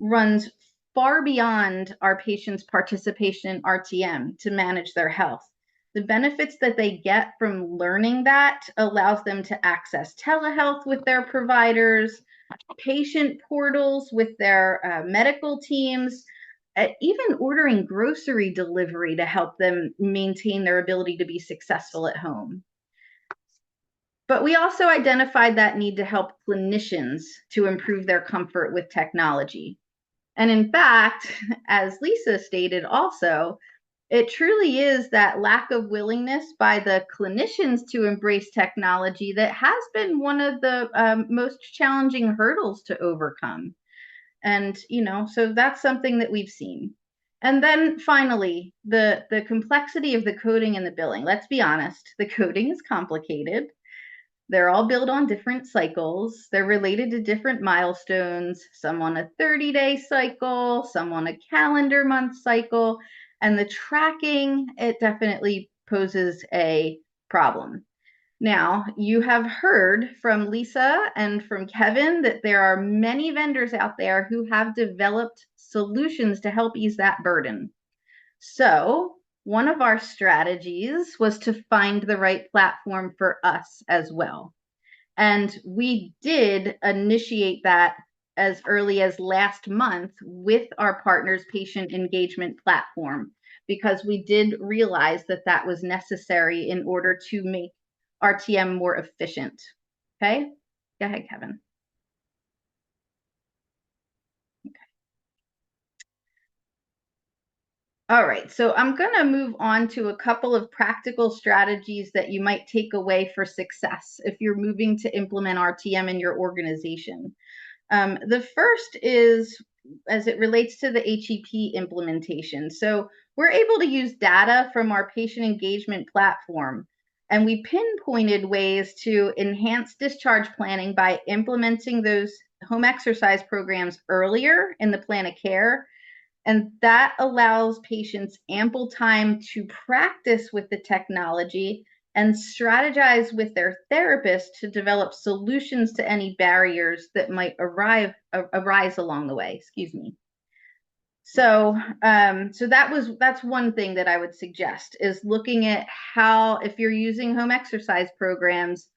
runs far beyond our patients' participation in RTM to manage their health. The benefits that they get from learning that allows them to access telehealth with their providers, patient portals with their medical teams, even ordering grocery delivery to help them maintain their ability to be successful at home. But we also identified that need to help clinicians to improve their comfort with technology. And in fact, as Lisa stated also, it truly is that lack of willingness by the clinicians to embrace technology that has been one of the most challenging hurdles to overcome. And, so that's something that we've seen. And then finally, the complexity of the coding and the billing. Let's be honest, the coding is complicated. They're all built on different cycles. They're related to different milestones, some on a 30-day cycle, some on a calendar month cycle. And the tracking, it definitely poses a problem. Now, you have heard from Lisa and from Kevin that there are many vendors out there who have developed solutions to help ease that burden. So, one of our strategies was to find the right platform for us as well. And we did initiate that as early as last month with our partners' patient engagement platform, because we did realize that that was necessary in order to make RTM more efficient. Okay, go ahead, Kevin. Okay. All right, so I'm going to move on to a couple of practical strategies that you might take away for success if you're moving to implement RTM in your organization. The first is as it relates to the HEP implementation. So we're able to use data from our patient engagement platform, and we pinpointed ways to enhance discharge planning by implementing those home exercise programs earlier in the plan of care. And that allows patients ample time to practice with the technology and strategize with their therapist to develop solutions to any barriers that might arise along the way. Excuse me. So, that's one thing that I would suggest is looking at how, if you're using home exercise programs,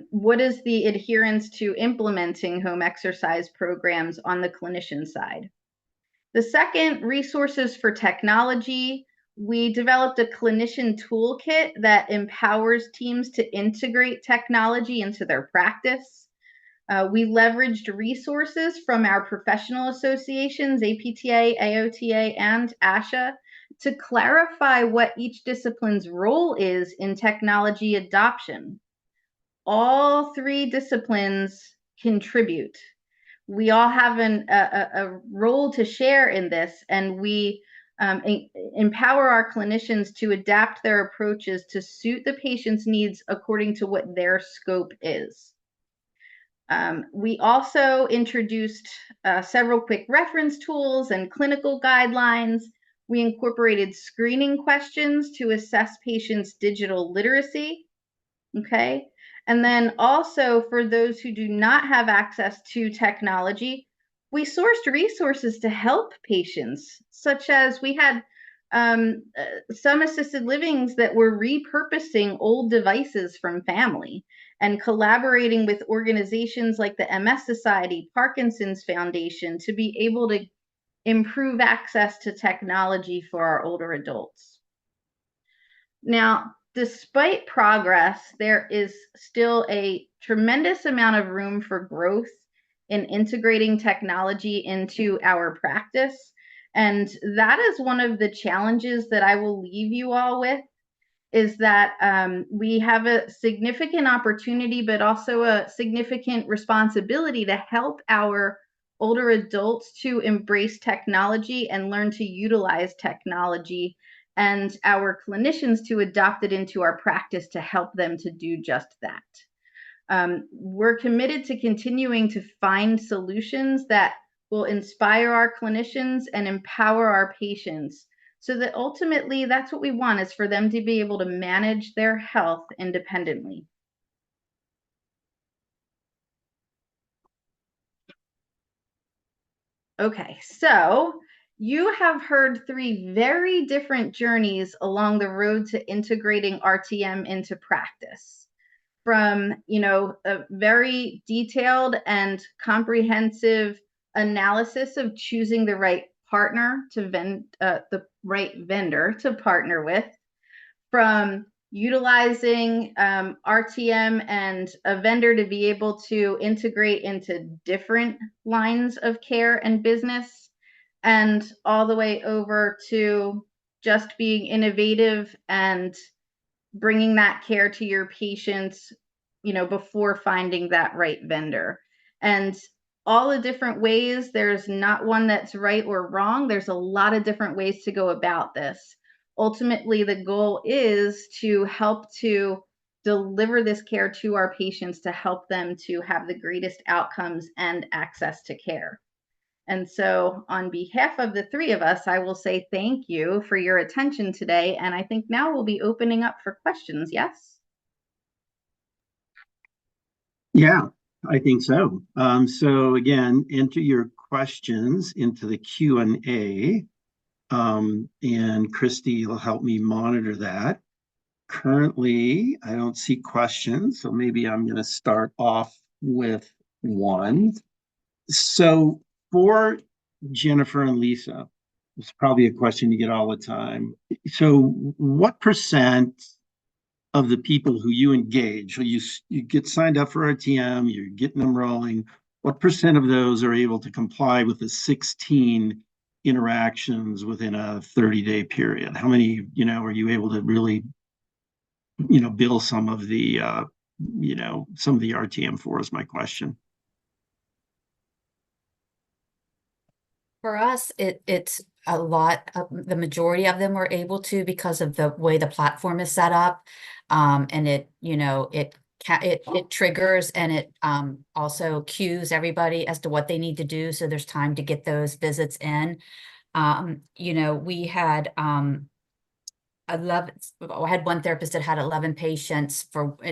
what is the adherence to implementing home exercise programs on the clinician side? The second, resources for technology. We developed a clinician toolkit that empowers teams to integrate technology into their practice. We leveraged resources from our professional associations, APTA, AOTA, and ASHA, to clarify what each discipline's role is in technology adoption. All three disciplines contribute. We all have a role to share in this, and we empower our clinicians to adapt their approaches to suit the patient's needs according to what their scope is. We also introduced several quick reference tools and clinical guidelines. We incorporated screening questions to assess patients' digital literacy. Okay. And then also for those who do not have access to technology, we sourced resources to help patients, such as we had some assisted livings that were repurposing old devices from family and collaborating with organizations like the MS Society, Parkinson's Foundation to be able to improve access to technology for our older adults. Now, despite progress, there is still a tremendous amount of room for growth in integrating technology into our practice. And that is one of the challenges that I will leave you all with, is that we have a significant opportunity, but also a significant responsibility to help our older adults to embrace technology and learn to utilize technology, and our clinicians to adopt it into our practice to help them to do just that. We're committed to continuing to find solutions that will inspire our clinicians and empower our patients, so that ultimately that's what we want, is for them to be able to manage their health independently. Okay, so you have heard three very different journeys along the road to integrating RTM into practice. from, a very detailed and comprehensive analysis of choosing the right partner the right vendor to partner with, from utilizing RTM and a vendor to be able to integrate into different lines of care and business, and all the way over to just being innovative and bringing that care to your patients, before finding that right vendor. And all the different ways, there's not one that's right or wrong. There's a lot of different ways to go about this. Ultimately, the goal is to help to deliver this care to our patients to help them to have the greatest outcomes and access to care. And so on behalf of the three of us, I will say thank you for your attention today. And I think now we'll be opening up for questions. Yes? Yeah, I think so. So again, enter your questions into the Q&A, and Christy will help me monitor that. Currently, I don't see questions, so maybe I'm going to start off with one. So for Jennifer and Lisa, it's probably a question you get all the time. So what percent of the people who you engage, so you get signed up for RTM, you're getting them rolling, what percent of those are able to comply with the 16 interactions within a 30-day period? How many, are you able to really, bill some of the, some of the RTM for, is my question. For us, it's a lot of the majority of them were able to, because of the way the platform is set up. And it triggers, and it also cues everybody as to what they need to do. So there's time to get those visits in. We had 11, I had one therapist that had 11 patients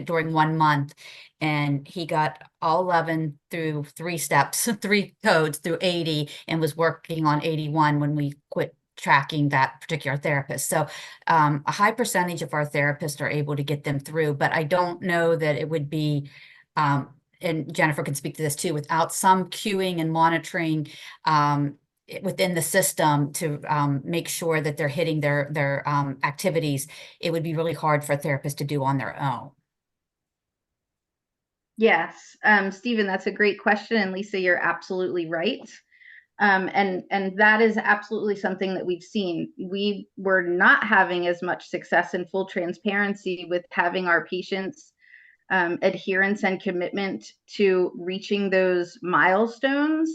during 1 month, and he got all 11 through 3 steps, 3 codes through 80, and was working on 81 when we quit tracking that particular therapist. So a high percentage of our therapists are able to get them through, but I don't know that it would be, and Jennifer can speak to this too, without some queuing and monitoring within the system to make sure that they're hitting their activities, it would be really hard for a therapist to do on their own. Yes, Stephen, that's a great question. And Lisa, you're absolutely right. And that is absolutely something that we've seen. We were not having as much success in full transparency with having our patients adherence and commitment to reaching those milestones.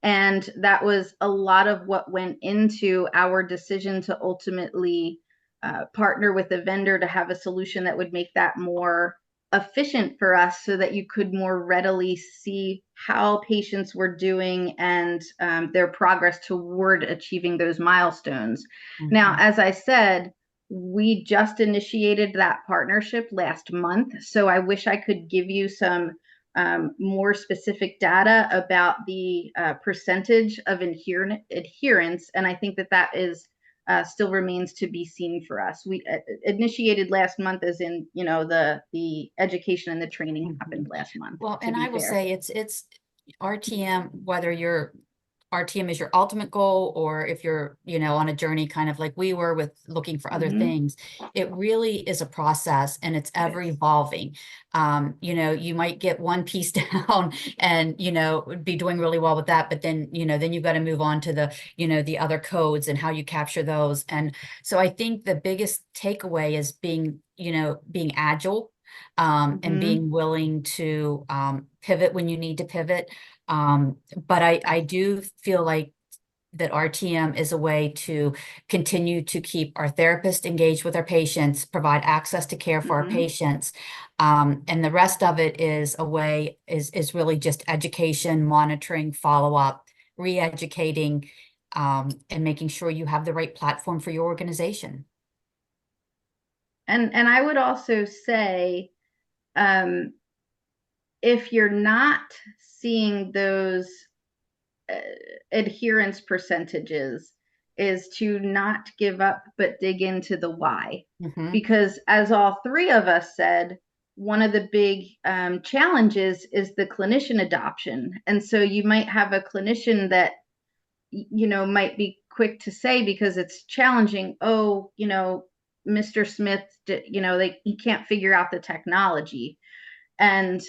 And that was a lot of what went into our decision to ultimately partner with a vendor to have a solution that would make that more efficient for us, so that you could more readily see how patients were doing and their progress toward achieving those milestones. Mm-hmm. Now, as I said, we just initiated that partnership last month, so I wish I could give you some more specific data about the percentage of adherence, and I think that is still remains to be seen for us. We initiated last month, as in, the education and the training happened last month. Well, and I will say it's RTM, whether you're RTM is your ultimate goal, or if you're, on a journey kind of like we were with looking for other things, it really is a process, and it's ever evolving. You might get one piece down and, be doing really well with that, but then, then you've got to move on to the, the other codes and how you capture those. And so I think the biggest takeaway is being agile, and being willing to pivot when you need to pivot. But I do feel like that RTM is a way to continue to keep our therapists engaged with our patients, provide access to care for our patients. And the rest of it is really just education, monitoring, follow-up, re-educating, and making sure you have the right platform for your organization. And I would also say, if you're not seeing those adherence percentages, is to not give up, but dig into the why. Because as all three of us said, one of the big challenges is the clinician adoption. And so you might have a clinician that, might be quick to say, because it's challenging, oh, Mr. Smith, he can't figure out the technology. And,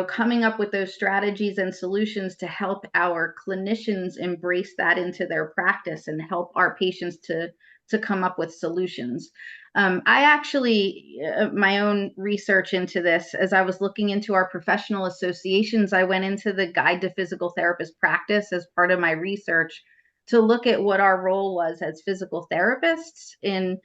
coming up with those strategies and solutions to help our clinicians embrace that into their practice and help our patients to come up with solutions. I actually, my own research into this, as I was looking into our professional associations, I went into the Guide to Physical Therapist Practice as part of my research to look at what our role was as physical therapists in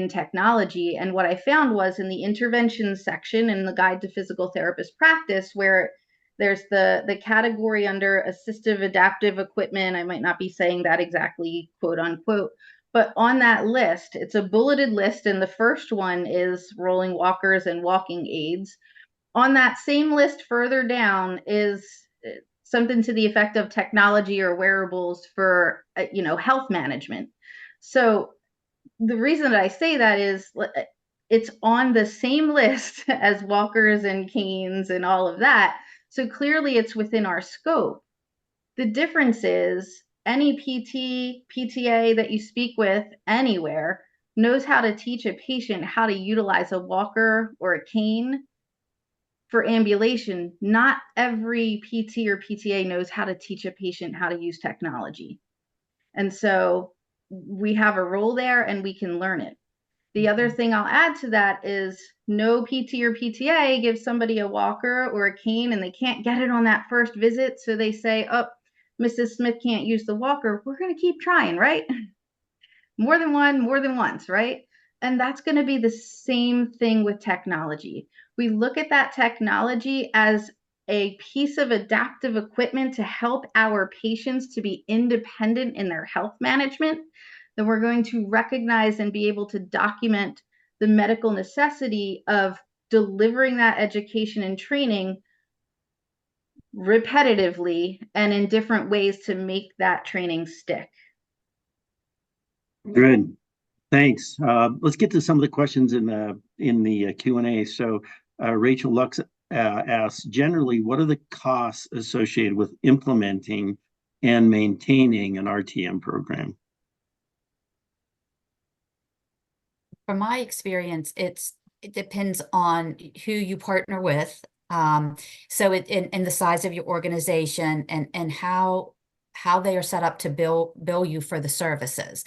technology. And what I found was in the intervention section in the Guide to Physical Therapist Practice, where there's the category under assistive adaptive equipment. I might not be saying that exactly, quote unquote, but on that list, it's a bulleted list. And the first one is rolling walkers and walking aids. On that same list further down is something to the effect of technology or wearables for, health management. So the reason that I say that is it's on the same list as walkers and canes and all of that. So clearly it's within our scope. The difference is any PT, PTA that you speak with anywhere knows how to teach a patient how to utilize a walker or a cane for ambulation. Not every PT or PTA knows how to teach a patient how to use technology. And so we have a role there and we can learn it. The other thing I'll add to that is no PT or PTA gives somebody a walker or a cane and they can't get it on that first visit. So they say, oh, Mrs. Smith can't use the walker. We're going to keep trying, right? More than one, more than once, right? And that's going to be the same thing with technology. We look at that technology as a piece of adaptive equipment to help our patients to be independent in their health management. Then we're going to recognize and be able to document the medical necessity of delivering that education and training repetitively and in different ways to make that training stick. Good. Thanks. Let's get to some of the questions in the Q&A. So Rachel Lux asks, generally, what are the costs associated with implementing and maintaining an RTM program? From my experience, it depends on who you partner with. So in the size of your organization and how they are set up to bill you for the services.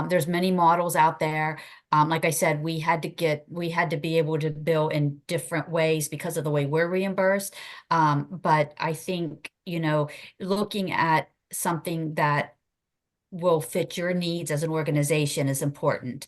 There's many models out there. Like I said, we had to be able to bill in different ways because of the way we're reimbursed. But I think, looking at something that will fit your needs as an organization is important.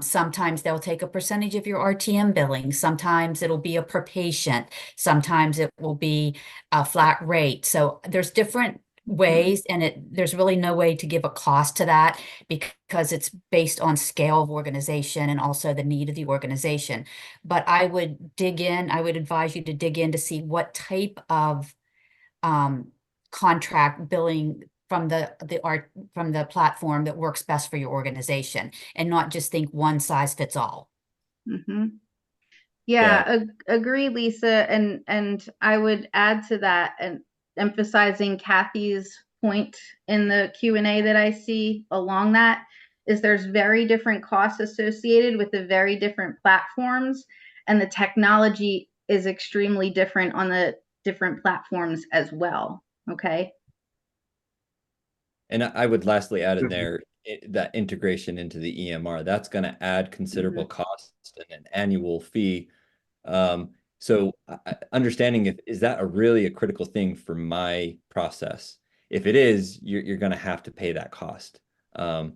Sometimes they'll take a percentage of your RTM billing. Sometimes it'll be a per patient. Sometimes it will be a flat rate. So there's different ways, and there's really no way to give a cost to that because it's based on scale of organization and also the need of the organization. But I would advise you to dig in to see what type of contract billing from the platform that works best for your organization, and not just think one size fits all. Mm-hmm. Yeah, agree, Lisa. And I would add to that, and emphasizing Kathy's point in the Q&A that I see along that, is there's very different costs associated with the very different platforms, and the technology is extremely different on the different platforms as well. Okay. And I would lastly add in there that integration into the EMR, that's going to add considerable cost and an annual fee. So understanding is that really a critical thing for my process? If it is, you're going to have to pay that cost. And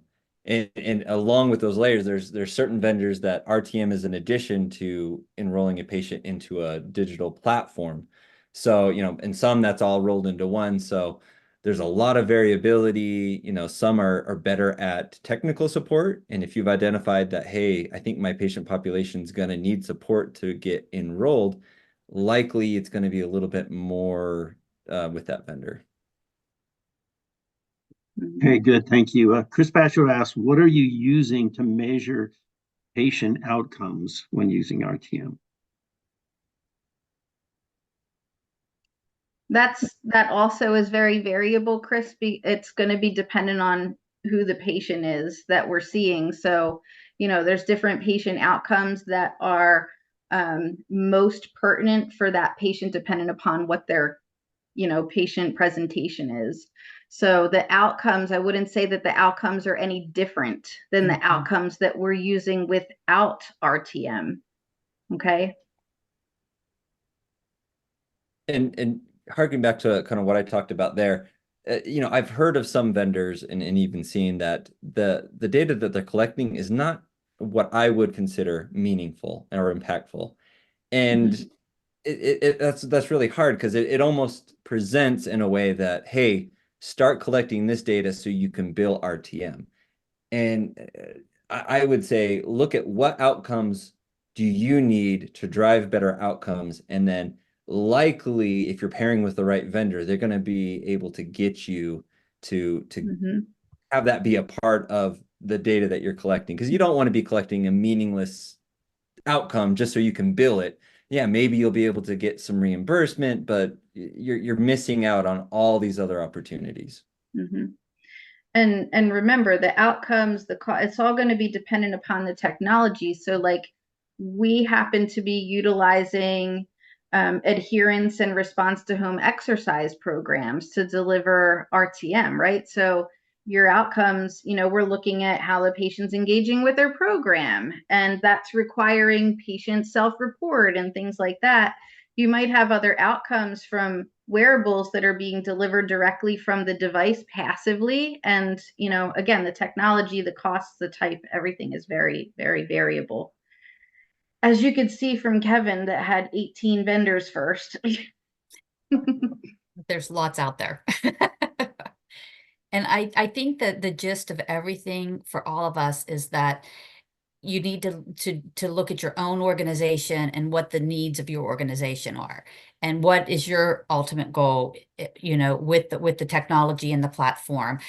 along with those layers, there's certain vendors that RTM is an addition to enrolling a patient into a digital platform. So, in some that's all rolled into one. So there's a lot of variability. Some are better at technical support. And if you've identified that, hey, I think my patient population is going to need support to get enrolled, likely it's going to be a little bit more with that vendor. Okay, good. Thank you. Chris Basho asks, what are you using to measure patient outcomes when using RTM? That also is very variable, Chris. It's going to be dependent on who the patient is that we're seeing. So, there's different patient outcomes that are most pertinent for that patient, dependent upon what their, patient presentation is. So the outcomes, I wouldn't say that the outcomes are any different than the outcomes that we're using without RTM. Okay. And harking back to kind of what I talked about there, I've heard of some vendors and even seen that the data that they're collecting is not what I would consider meaningful or impactful. And that's really hard because it almost presents in a way that, hey, start collecting this data so you can bill RTM. And I would say, look at what outcomes do you need to drive better outcomes, and then likely, if you're pairing with the right vendor, they're going to be able to get you to have that be a part of the data that you're collecting, because you don't want to be collecting a meaningless outcome just so you can bill it. Yeah, maybe you'll be able to get some reimbursement, but you're missing out on all these other opportunities. And remember, the outcomes, it's all going to be dependent upon the technology. So like, we happen to be utilizing adherence and response to home exercise programs to deliver RTM, right? So your outcomes, we're looking at how the patient's engaging with their program, and that's requiring patient self-report and things like that. You might have other outcomes from wearables that are being delivered directly from the device passively. And, again, the technology, the costs, the type, everything is very, very variable. As you could see from Kevin, that had 18 vendors first. There's lots out there. And I think that the gist of everything for all of us is that you need to look at your own organization and what the needs of your organization are, and what is your ultimate goal, with the technology and the platform.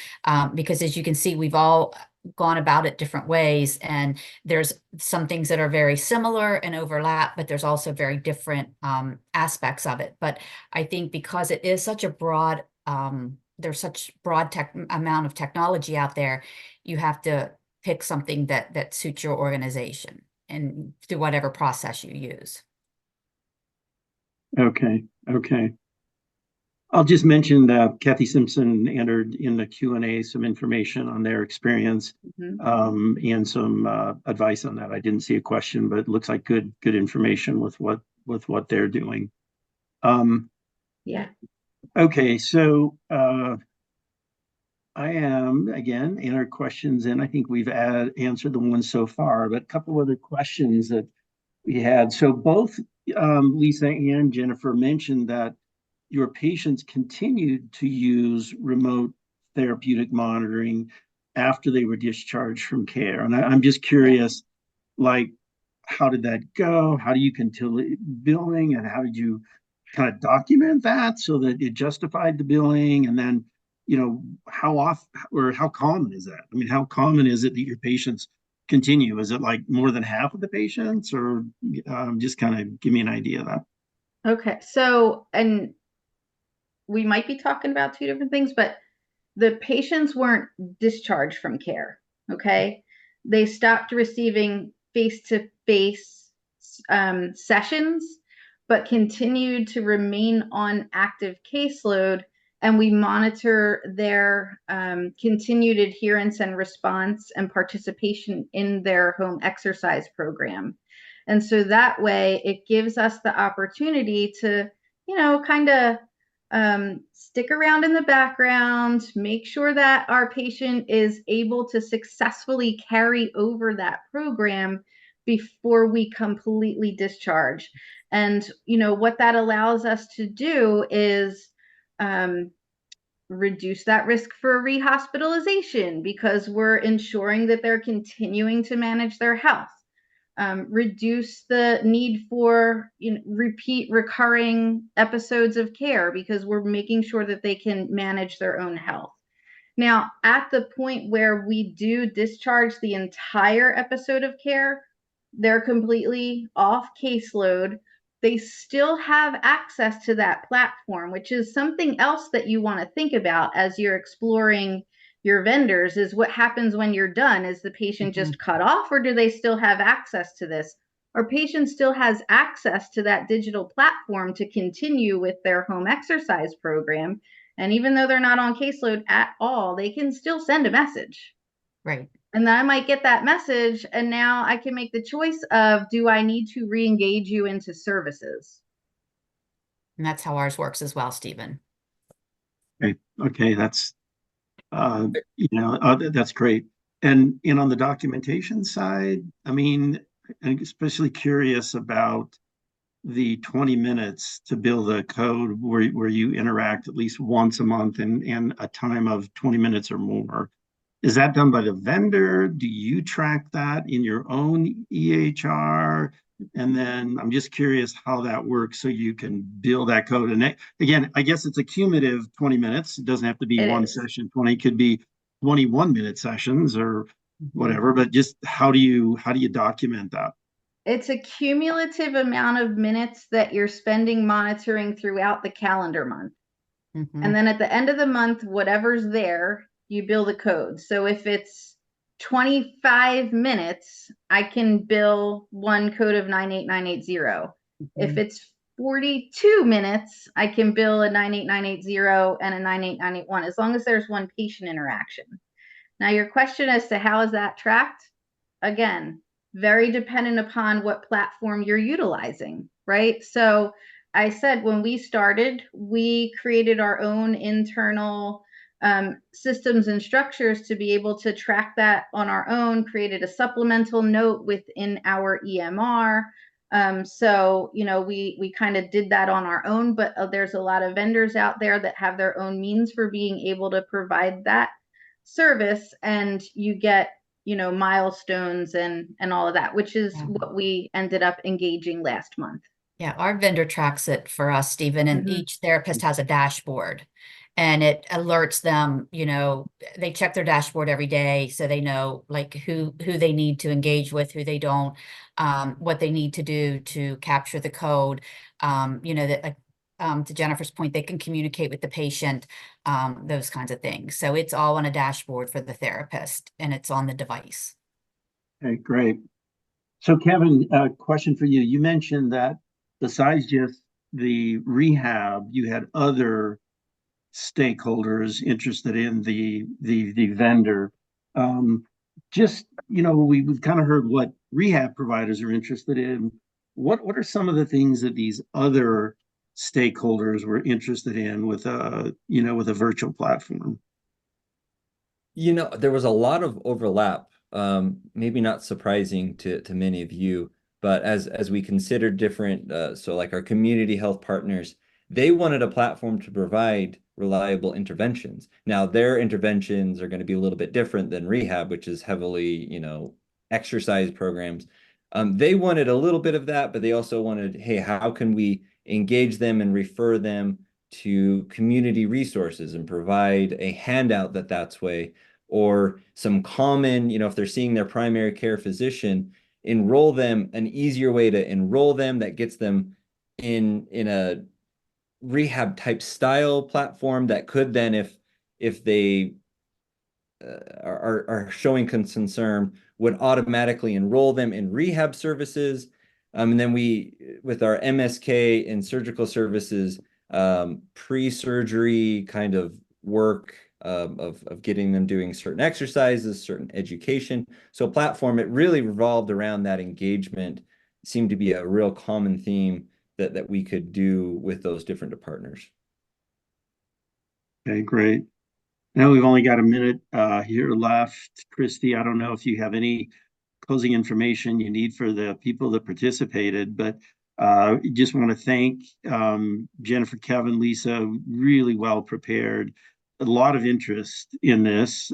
Because as you can see, we've all gone about it different ways, and there's some things that are very similar and overlap, but there's also very different aspects of it. But I think because it is such a broad, there's such broad amount of technology out there, you have to pick something that suits your organization and through whatever process you use. Okay. I'll just mention that Kathy Simpson entered in the Q&A some information on their experience and some advice on that. I didn't see a question, but it looks like good information with what they're doing. Yeah. Okay, so I am, again, enter questions in. I think we've answered the ones so far, but a couple of other questions that we had. So both Lisa and Jennifer mentioned that your patients continued to use remote therapeutic monitoring after they were discharged from care. And I'm just curious, like, how did that go? How do you continue billing, and how did you kind of document that so that it justified the billing? And then, how often or how common is that? I mean, how common is it that your patients continue? Is it like more than half of the patients, or just kind of give me an idea of that? Okay. So, and we might be talking about two different things, but the patients weren't discharged from care. Okay. They stopped receiving face-to-face sessions, but continued to remain on active caseload. And we monitor their continued adherence and response and participation in their home exercise program. And so that way it gives us the opportunity to, kind of stick around in the background, make sure that our patient is able to successfully carry over that program before we completely discharge. And, what that allows us to do is reduce that risk for rehospitalization, because we're ensuring that they're continuing to manage their health. Reduce the need for repeat recurring episodes of care, because we're making sure that they can manage their own health. Now, at the point where we do discharge the entire episode of care, they're completely off caseload. they still have access to that platform, which is something else that you want to think about as you're exploring your vendors. Is what happens when you're done? Is the patient just cut off, or do they still have access to this? Our patient still has access to that digital platform to continue with their home exercise program. And even though they're not on caseload at all, they can still send a message. Right. And then I might get that message, and now I can make the choice of, do I need to re-engage you into services? And that's how ours works as well, Stephen. Okay, that's that's great. And on the documentation side, I mean, I'm especially curious about the 20 minutes to build a code where you interact at least once a month and a time of 20 minutes or more. Is that done by the vendor? Do you track that in your own EHR? And then I'm just curious how that works so you can build that code. And again, I guess it's a cumulative 20 minutes. It doesn't have to be one session 20, it could be 21-minute sessions or whatever, but just how do you document that? It's a cumulative amount of minutes that you're spending monitoring throughout the calendar month. And then at the end of the month, whatever's there, you bill a code. So if it's 25 minutes, I can bill one code of 98980. If it's 42 minutes, I can bill a 98980 and a 98981, as long as there's one patient interaction. Now, your question as to how is that tracked? Again, very dependent upon what platform you're utilizing, right? So I said when we started, we created our own internal systems and structures to be able to track that on our own, created a supplemental note within our EMR. So, we kind of did that on our own, but there's a lot of vendors out there that have their own means for being able to provide that service, and you get milestones and all of that, which is what we ended up engaging last month. Yeah, our vendor tracks it for us, Stephen, and each therapist has a dashboard, and it alerts them, they check their dashboard every day so they know like who they need to engage with, who they don't, what they need to do to capture the code, that to Jennifer's point, they can communicate with the patient, those kinds of things. So it's all on a dashboard for the therapist, and it's on the device. Okay, great. So Kevin, a question for you. You mentioned that besides just the rehab, you had other stakeholders interested in the vendor. We've kind of heard what rehab providers are interested in. What are some of the things that these other stakeholders were interested in with a virtual platform? There was a lot of overlap, maybe not surprising to many of you, but as we considered different, so like our community health partners, they wanted a platform to provide reliable interventions. Now, their interventions are going to be a little bit different than rehab, which is heavily, exercise programs. They wanted a little bit of that, but they also wanted, hey, how can we engage them and refer them to community resources and provide a handout that's way, or some common, if they're seeing their primary care physician, enroll them, an easier way to enroll them that gets them in a rehab type style platform that could then, if they are showing concern, would automatically enroll them in rehab services. And then we, with our MSK and surgical services, pre-surgery kind of work of getting them doing certain exercises, certain education. So platform, it really revolved around that engagement, seemed to be a real common theme that we could do with those different partners. Okay, great. I know we've only got a minute here left. Christy, I don't know if you have any closing information you need for the people that participated, but just want to thank Jennifer, Kevin, Lisa, really well prepared. A lot of interest in this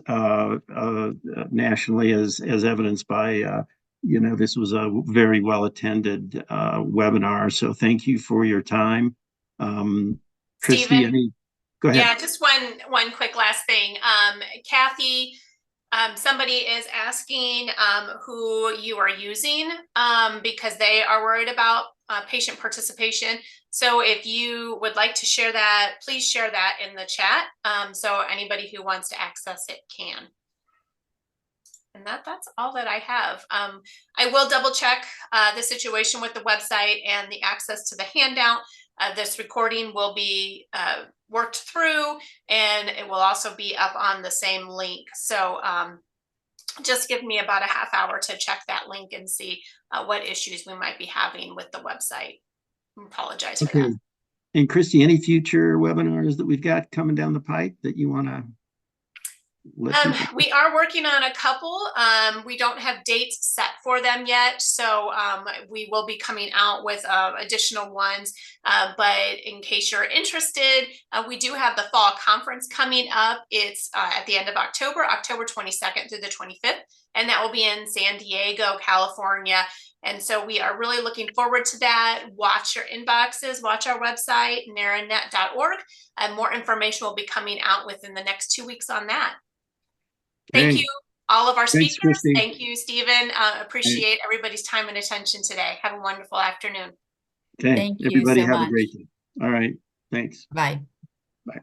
nationally, as evidenced by, this was a very well attended webinar. So thank you for your time. Christy, Stephen, go ahead. Yeah, just one quick last thing. Kathy Somebody is asking who you are using because they are worried about patient participation. So if you would like to share that, please share that in the chat. So anybody who wants to access it can. And that's all that I have. I will double check the situation with the website and the access to the handout. This recording will be worked through, and it will also be up on the same link. So just give me about a half hour to check that link and see what issues we might be having with the website. I apologize for that. And Christy, any future webinars that we've got coming down the pipe that you want to we are working on a couple. We don't have dates set for them yet, so we will be coming out with additional ones. But in case you're interested, we do have the fall conference coming up. It's at the end of October, October 22nd through the 25th, and that will be in San Diego, California. And so we are really looking forward to that. Watch your inboxes, watch our website, naranet.org, and more information will be coming out within the next 2 weeks on that. Thank you, all of our speakers. Christy. Thank you, Stephen. Appreciate everybody's time and attention today. Have a wonderful afternoon. Okay. Thank you Everybody so have much. a great day. All right. Thanks. Bye. Bye.